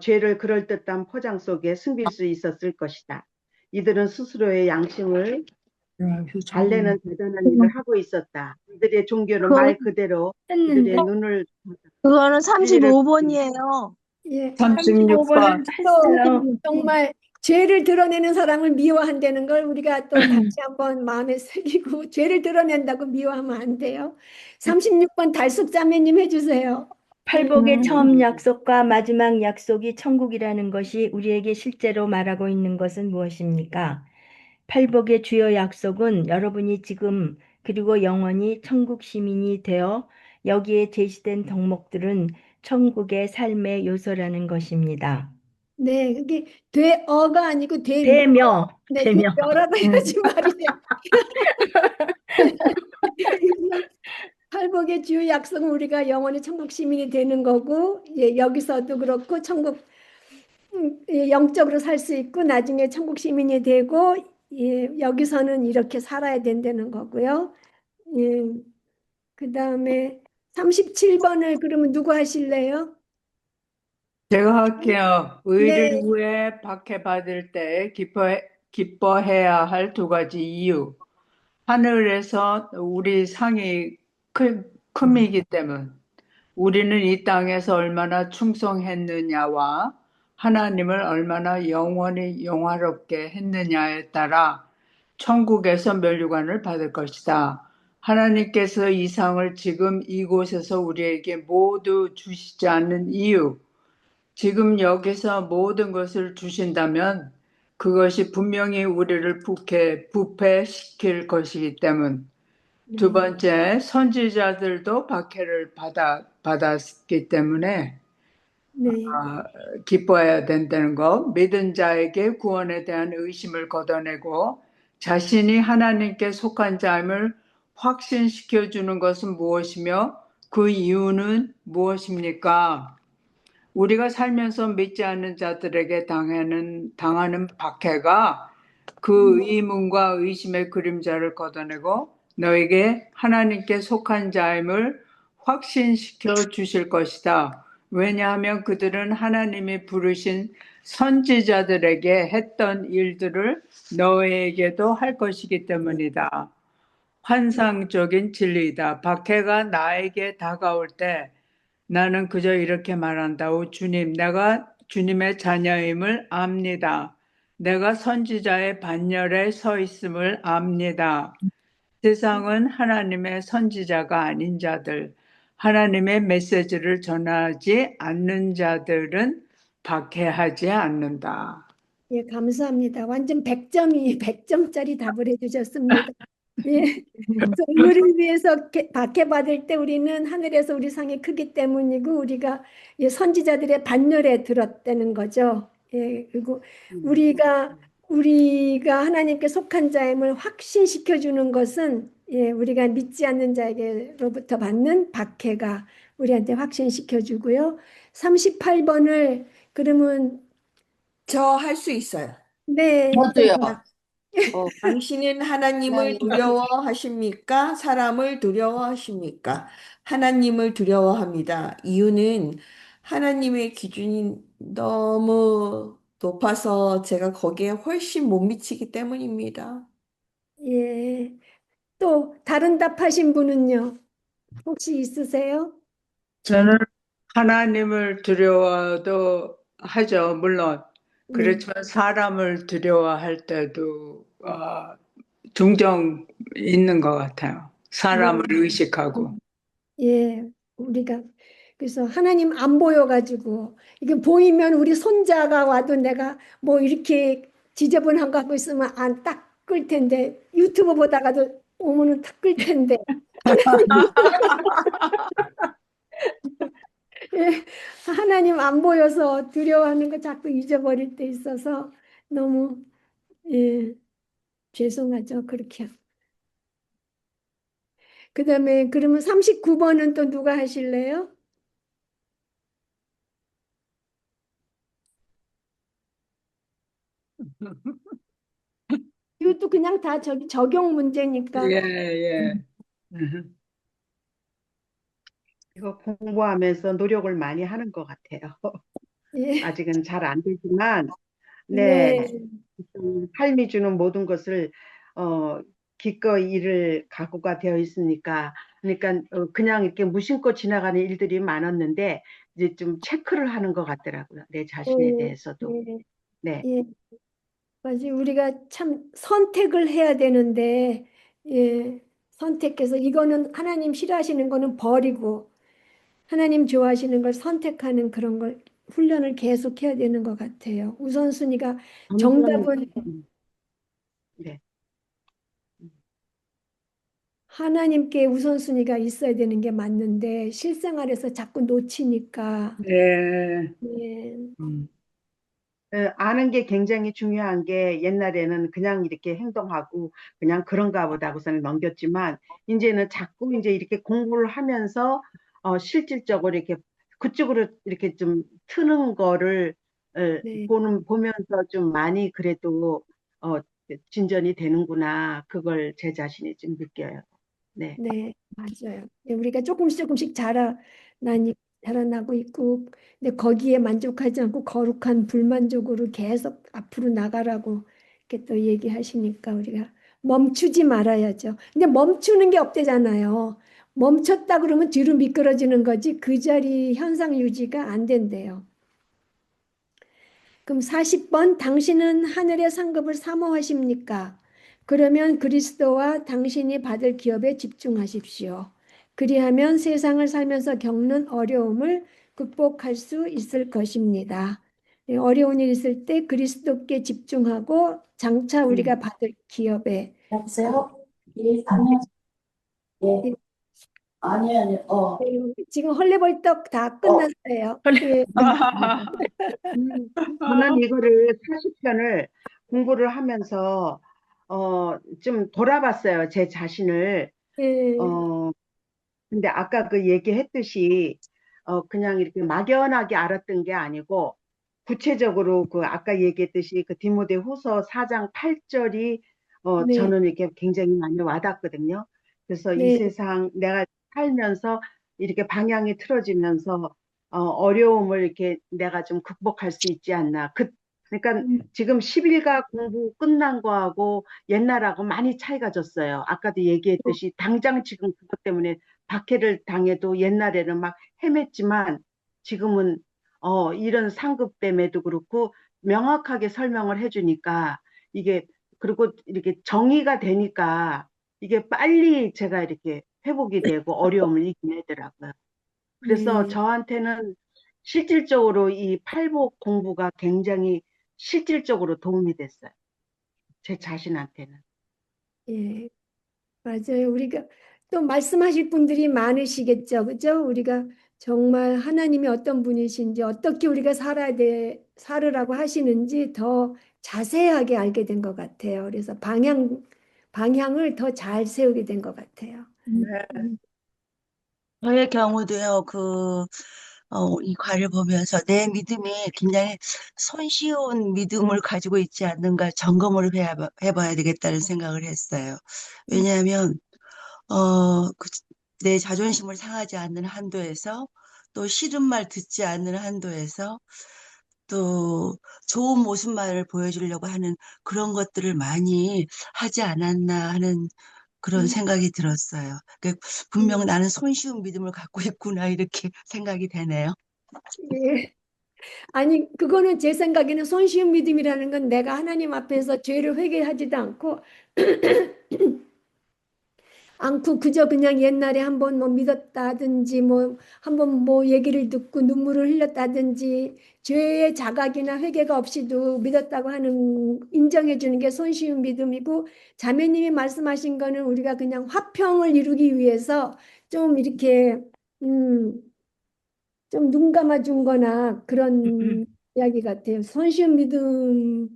죄를 그럴듯한 포장 속에 숨길 수 있었을 것이다. 이들은 스스로의 양심을 달래는 대단한 일을 하고 있었다. 이들의 종교는 말 그대로 했는데 이들의 눈을 그거는 35번이에요. 예, 36번. 했어요. 정말 죄를 드러내는 사람을 미워한다는 걸 우리가 또 다시 한번 마음에 새기고 죄를 드러낸다고 미워하면 안 돼요. 36번 달숙 자매님 해주세요. 팔복의 처음 약속과 마지막 약속이 천국이라는 것이 우리에게 실제로 말하고 있는 것은 무엇입니까? 팔복의 주요 약속은 여러분이 지금 그리고 영원히 천국 시민이 되어 여기에 제시된 덕목들은 천국의 삶의 요소라는 것입니다. 네, 그게 되어가 아니고 되며, 네, 되며. 되어라고 해야지 말이 돼. 팔복의 주요 약속은 우리가 영원히 천국 시민이 되는 거고, 예, 여기서도 그렇고 천국 영적으로 살 수 있고 나중에 천국 시민이 되고, 예, 여기서는 이렇게 살아야 된다는 거고요. 예, 그 다음에 37번을 그러면 누구 하실래요? 제가 할게요. 의를 네. 위해 박해받을 때 기뻐해야 할 두 가지 이유. 하늘에서 우리 상이 큼이기 때문. 우리는 이 땅에서 얼마나 충성했느냐와 하나님을 얼마나 영원히 영화롭게 했느냐에 따라 천국에서 면류관을 받을 것이다. 하나님께서 이 상을 지금 이곳에서 우리에게 모두 주시지 않는 이유, 지금 여기서 모든 것을 주신다면 그것이 분명히 우리를 부패시킬 것이기 때문, 두 번째, 선지자들도 박해를 받았기 때문에 네. 기뻐해야 된다는 거, 믿은 자에게 구원에 대한 의심을 걷어내고 자신이 하나님께 속한 자임을 확신시켜 주는 것은 무엇이며 그 이유는 무엇입니까? 우리가 살면서 믿지 않는 자들에게 당하는 박해가 그 의문과 의심의 그림자를 걷어내고 너에게 하나님께 속한 자임을 확신시켜 주실 것이다. 왜냐하면 그들은 하나님이 부르신 선지자들에게 했던 일들을 너에게도 할 것이기 때문이다. 환상적인 진리이다. 박해가 나에게 다가올 때 나는 그저 이렇게 말한다. 오 주님, 내가 주님의 자녀임을 압니다. 내가 선지자의 반열에 서 있음을 압니다. 세상은 하나님의 선지자가 아닌 자들, 하나님의 메시지를 전하지 않는 자들은 박해하지 않는다. 예, 감사합니다. 완전 100점짜리 답을 해주셨습니다. 예, 그래서 의를 위해서 박해받을 때 우리는 하늘에서 우리 상이 크기 때문이고 우리가 예, 선지자들의 반열에 들었다는 거죠. 예, 그리고 우리가 하나님께 속한 자임을 확신시켜 주는 것은 예, 우리가 믿지 않는 자에게로부터 받는 박해가 우리한테 확신시켜 주고요. 38번을 그러면 저 할 수 있어요. 네, 저도요. 당신은 하나님을 두려워하십니까? 사람을 두려워하십니까? 하나님을 두려워합니다. 이유는 하나님의 기준이 너무 높아서 제가 거기에 훨씬 못 미치기 때문입니다. 예. 또 다른 답하신 분은요? 혹시 있으세요? 저는 하나님을 두려워도 하죠, 물론. 네. 그렇지만 사람을 두려워할 때도 종종 있는 것 같아요. 사람을 의식하고. 예, 우리가 그래서 하나님 안 보여가지고 이게 보이면 우리 손자가 와도 내가 뭐 이렇게 지저분한 거 하고 있으면 안 닦을 텐데 유튜브 보다가도 오면은 닦을 텐데 예, 하나님 안 보여서 두려워하는 거 자꾸 잊어버릴 때 있어서 너무 예, 죄송하죠 그렇게. 그다음에 그러면 39번은 또 누가 하실래요? 이것도 그냥 다 적용 문제니까. 예. 이거 공부하면서 노력을 많이 하는 것 같아요. 예. 아직은 잘 안 되지만, 네. 삶이 주는 모든 것을 기꺼이 이를 각오가 되어 있으니까, 그러니까 그냥 이렇게 무심코 지나가는 일들이 많았는데 이제 좀 체크를 하는 것 같더라고요. 내 자신에 대해서도. 네. 네. 예. 맞아요. 우리가 참 선택을 해야 되는데, 예. 선택해서 이거는 하나님 싫어하시는 거는 버리고 하나님 좋아하시는 걸 선택하는 그런 걸 훈련을 계속 해야 되는 것 같아요. 우선순위가 정답은 네. 하나님께 우선순위가 있어야 되는 게 맞는데 실생활에서 자꾸 놓치니까. 네. 예. 아는 게 굉장히 중요한 게 옛날에는 그냥 이렇게 행동하고 그냥 그런가 보다 하고서는 넘겼지만 이제는 자꾸 이제 이렇게 공부를 하면서 실질적으로 이렇게 그쪽으로 이렇게 좀 트는 거를 네. 보면서 좀 많이 그래도 진전이 되는구나. 그걸 제 자신이 좀 느껴요. 네. 네, 맞아요. 네, 우리가 조금씩 자라나고 있고, 근데 거기에 만족하지 않고 거룩한 불만족으로 계속 앞으로 나가라고 이렇게 또 얘기하시니까 우리가 멈추지 말아야죠. 근데 멈추는 게 없대잖아요. 멈췄다 그러면 뒤로 미끄러지는 거지 그 자리 현상 유지가 안 된대요. 그럼 40번 당신은 하늘의 상급을 사모하십니까? 그러면 그리스도와 당신이 받을 기업에 집중하십시오. 그리하면 세상을 살면서 겪는 어려움을 극복할 수 있을 것입니다. 네, 어려운 일 있을 때 그리스도께 집중하고 장차 우리가 받을 기업에 여보세요? 일 하면 예, 아니, 지금 헐레벌떡 다 끝났어요. 예. 저는 이거를 40편을 공부를 하면서 좀 돌아봤어요. 제 자신을. 예. 근데 아까 그 얘기했듯이 그냥 이렇게 막연하게 알았던 게 아니고 구체적으로 그 아까 얘기했듯이 그 디모데후서 4장 8절이 네, 저는 이렇게 굉장히 많이 와닿거든요. 그래서 이 네, 세상 내가 살면서 이렇게 방향이 틀어지면서 어려움을 이렇게 내가 좀 극복할 수 있지 않나. 그러니까 지금 11가 공부 끝난 거하고 옛날하고 많이 차이가 졌어요. 아까도 얘기했듯이 당장 지금 그것 때문에 박해를 당해도 옛날에는 막 헤맸지만 지금은 이런 상급 때문에도 그렇고 명확하게 설명을 해주니까 이게 그리고 이렇게 정의가 되니까 이게 빨리 제가 이렇게 회복이 되고 어려움을 이겨내더라고요. 그래서 네, 저한테는 실질적으로 이 팔복 공부가 굉장히 실질적으로 도움이 됐어요. 제 자신한테는. 예. 맞아요. 우리가 또 말씀하실 분들이 많으시겠죠. 그죠? 우리가 정말 하나님이 어떤 분이신지, 어떻게 우리가 살으라고 하시는지 더 자세하게 알게 된 것 같아요. 그래서 방향을 더 잘 세우게 된 것 같아요. 저의 경우도요, 이 과를 보면서 내 믿음이 굉장히 손쉬운 믿음을 가지고 있지 않는가 점검을 해봐야 되겠다는 생각을 했어요. 왜냐하면, 내 자존심을 상하지 않는 한도에서, 또 싫은 말 듣지 않는 한도에서, 또 좋은 모습만을 보여주려고 하는 그런 것들을 많이 하지 않았나 하는 그런 음, 생각이 들었어요. 음, 분명 나는 손쉬운 믿음을 갖고 있구나, 이렇게 생각이 되네요. 예. 아니, 그거는 제 생각에는 손쉬운 믿음이라는 건 내가 하나님 앞에서 죄를 회개하지도 않고 그저 그냥 옛날에 한번 뭐 믿었다든지 뭐 한번 뭐 얘기를 듣고 눈물을 흘렸다든지 죄의 자각이나 회개가 없이도 믿었다고 하는 인정해 주는 게 손쉬운 믿음이고 자매님이 말씀하신 거는 우리가 그냥 화평을 이루기 위해서 좀 이렇게 좀 눈 감아 준 거나 그런 이야기 같아요. 손쉬운 믿음은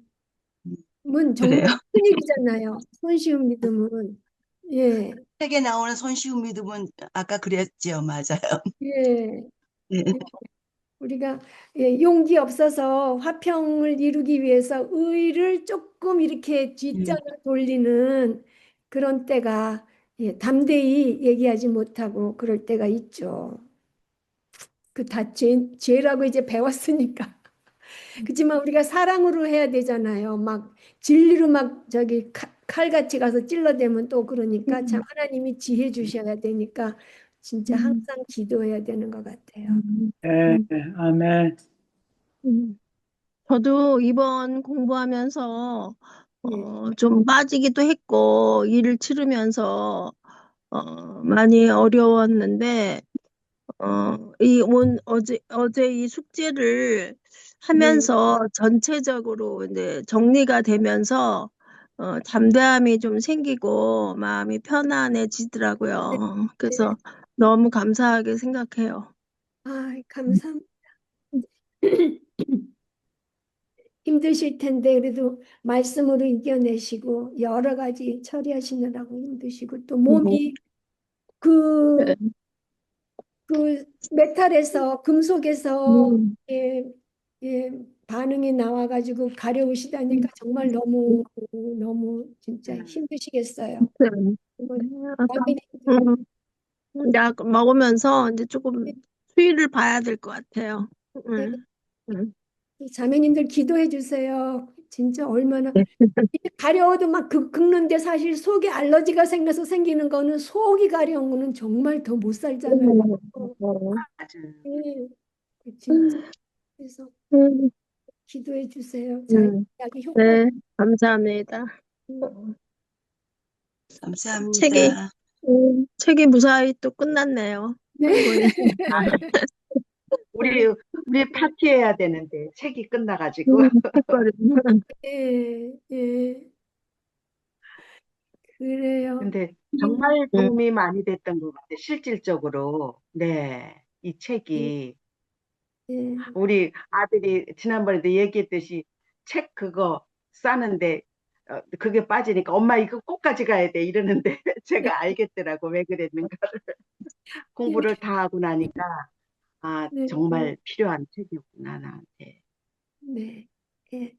정말 그래요. 큰일이잖아요. 손쉬운 믿음은. 예. 책에 나오는 손쉬운 믿음은 아까 그랬죠. 맞아요. 예. 네. 우리가 용기 없어서 화평을 이루기 위해서 의를 조금 이렇게 음, 뒷전을 돌리는 그런 때가 담대히 얘기하지 못하고 그럴 때가 있죠. 그 다 죄라고 이제 배웠으니까. 그렇지만 우리가 사랑으로 해야 되잖아요. 막 진리로 막 저기 칼같이 가서 찔러대면 또 그러니까 참 하나님이 지혜 주셔야 되니까 진짜 항상 기도해야 되는 것 같아요. 네, 아멘. 저도 이번 공부하면서 예. 좀 빠지기도 했고 일을 치르면서 많이 어려웠는데 어제 이 숙제를 네. 하면서 전체적으로 이제 정리가 되면서 담대함이 좀 생기고 마음이 네. 편안해지더라고요. 네. 그래서 너무 감사하게 생각해요. 아, 감사합니다. 힘드실 텐데 그래도 말씀으로 이겨내시고 여러 가지 처리하시느라고 힘드시고 또 몸이 그, 그 메탈에서 금속에서 음, 예, 예, 반응이 나와가지고 가려우시다니까 정말 너무 너무 진짜 힘드시겠어요. 네. 그리고 아까, 자매님들 약 먹으면서 이제 조금 수위를 봐야 될 것 같아요. 네, 음. 자매님들 기도해 주세요. 진짜 얼마나 네. 가려워도 막 긁는데 사실 속에 알러지가 생겨서 생기는 거는 속이 가려운 거는 정말 더 못 살잖아요. 맞아요. 예, 진짜 그래서 음, 기도해 주세요. 잘 음. 약이 효과. 네, 감사합니다. 음, 책이, 감사합니다. 책이 무사히 또 끝났네요. 네. 아이고, 예. 우리 파티해야 되는데 책이 끝나가지고 책거리. 예, 예. 그래요. 근데 정말 네. 도움이 많이 됐던 것 같아요. 실질적으로. 네. 이 책이. 예, 우리 아들이 지난번에도 얘기했듯이 책 그거 싸는데 그게 빠지니까 엄마 이거 꼭 가져가야 돼 이러는데 제가 알겠더라고 왜 그랬는가를. 공부를 다 하고 나니까 아 네, 정말 필요한 책이었구나 나한테. 네, 예,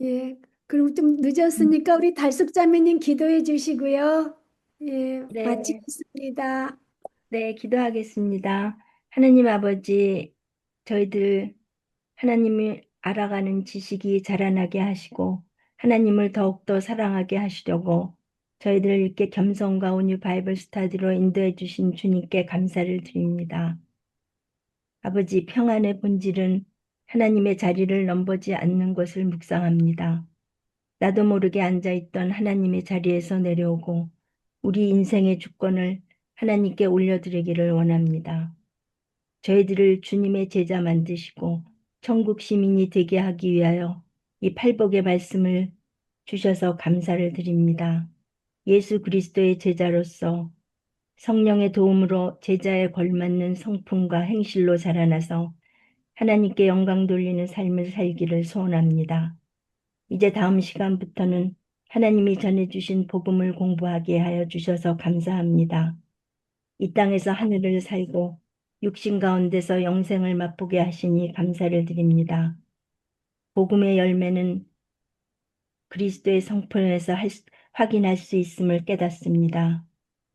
예. 그럼 좀 늦었으니까 우리 달숙 자매님 기도해 주시고요. 예, 네, 마치겠습니다. 네, 기도하겠습니다. 하나님 아버지, 저희들 하나님을 알아가는 지식이 자라나게 하시고, 하나님을 더욱더 사랑하게 하시려고 저희들을 이렇게 겸손과 온유 바이블 스타디로 인도해 주신 주님께 감사를 드립니다. 아버지, 평안의 본질은 하나님의 자리를 넘보지 않는 것을 묵상합니다. 나도 모르게 앉아있던 하나님의 자리에서 내려오고 우리 인생의 주권을 하나님께 올려드리기를 원합니다. 저희들을 주님의 제자 만드시고 천국 시민이 되게 하기 위하여 이 팔복의 말씀을 주셔서 감사를 드립니다. 예수 그리스도의 제자로서 성령의 도움으로 제자에 걸맞는 성품과 행실로 자라나서 하나님께 영광 돌리는 삶을 살기를 소원합니다. 이제 다음 시간부터는 하나님이 전해주신 복음을 공부하게 하여 주셔서 감사합니다. 이 땅에서 하늘을 살고 육신 가운데서 영생을 맛보게 하시니 감사를 드립니다. 복음의 열매는 그리스도의 성품에서 확인할 수 있음을 깨닫습니다.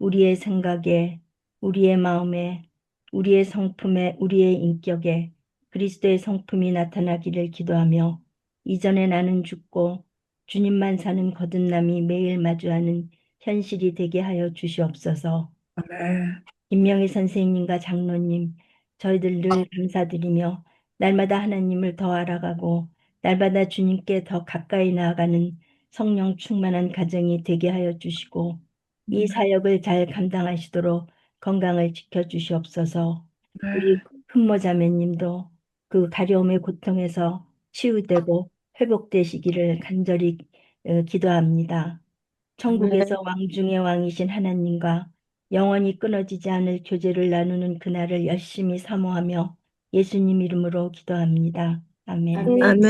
우리의 생각에, 우리의 마음에, 우리의 성품에, 우리의 인격에 그리스도의 성품이 나타나기를 기도하며 이전에 나는 죽고 주님만 사는 거듭남이 매일 마주하는 현실이 되게 하여 주시옵소서. 김명희 선생님과 장로님, 저희들 늘 감사드리며 날마다 하나님을 더 알아가고 날마다 주님께 더 가까이 나아가는 성령 충만한 가정이 되게 하여 주시고 이 사역을 잘 감당하시도록 건강을 지켜주시옵소서. 우리 큰모 자매님도 그 가려움의 고통에서 치유되고 회복되시기를 간절히 기도합니다. 천국에서 왕 중의 왕이신 하나님과 영원히 끊어지지 않을 교제를 나누는 그날을 열심히 사모하며 예수님 이름으로 기도합니다. 아멘. 아멘.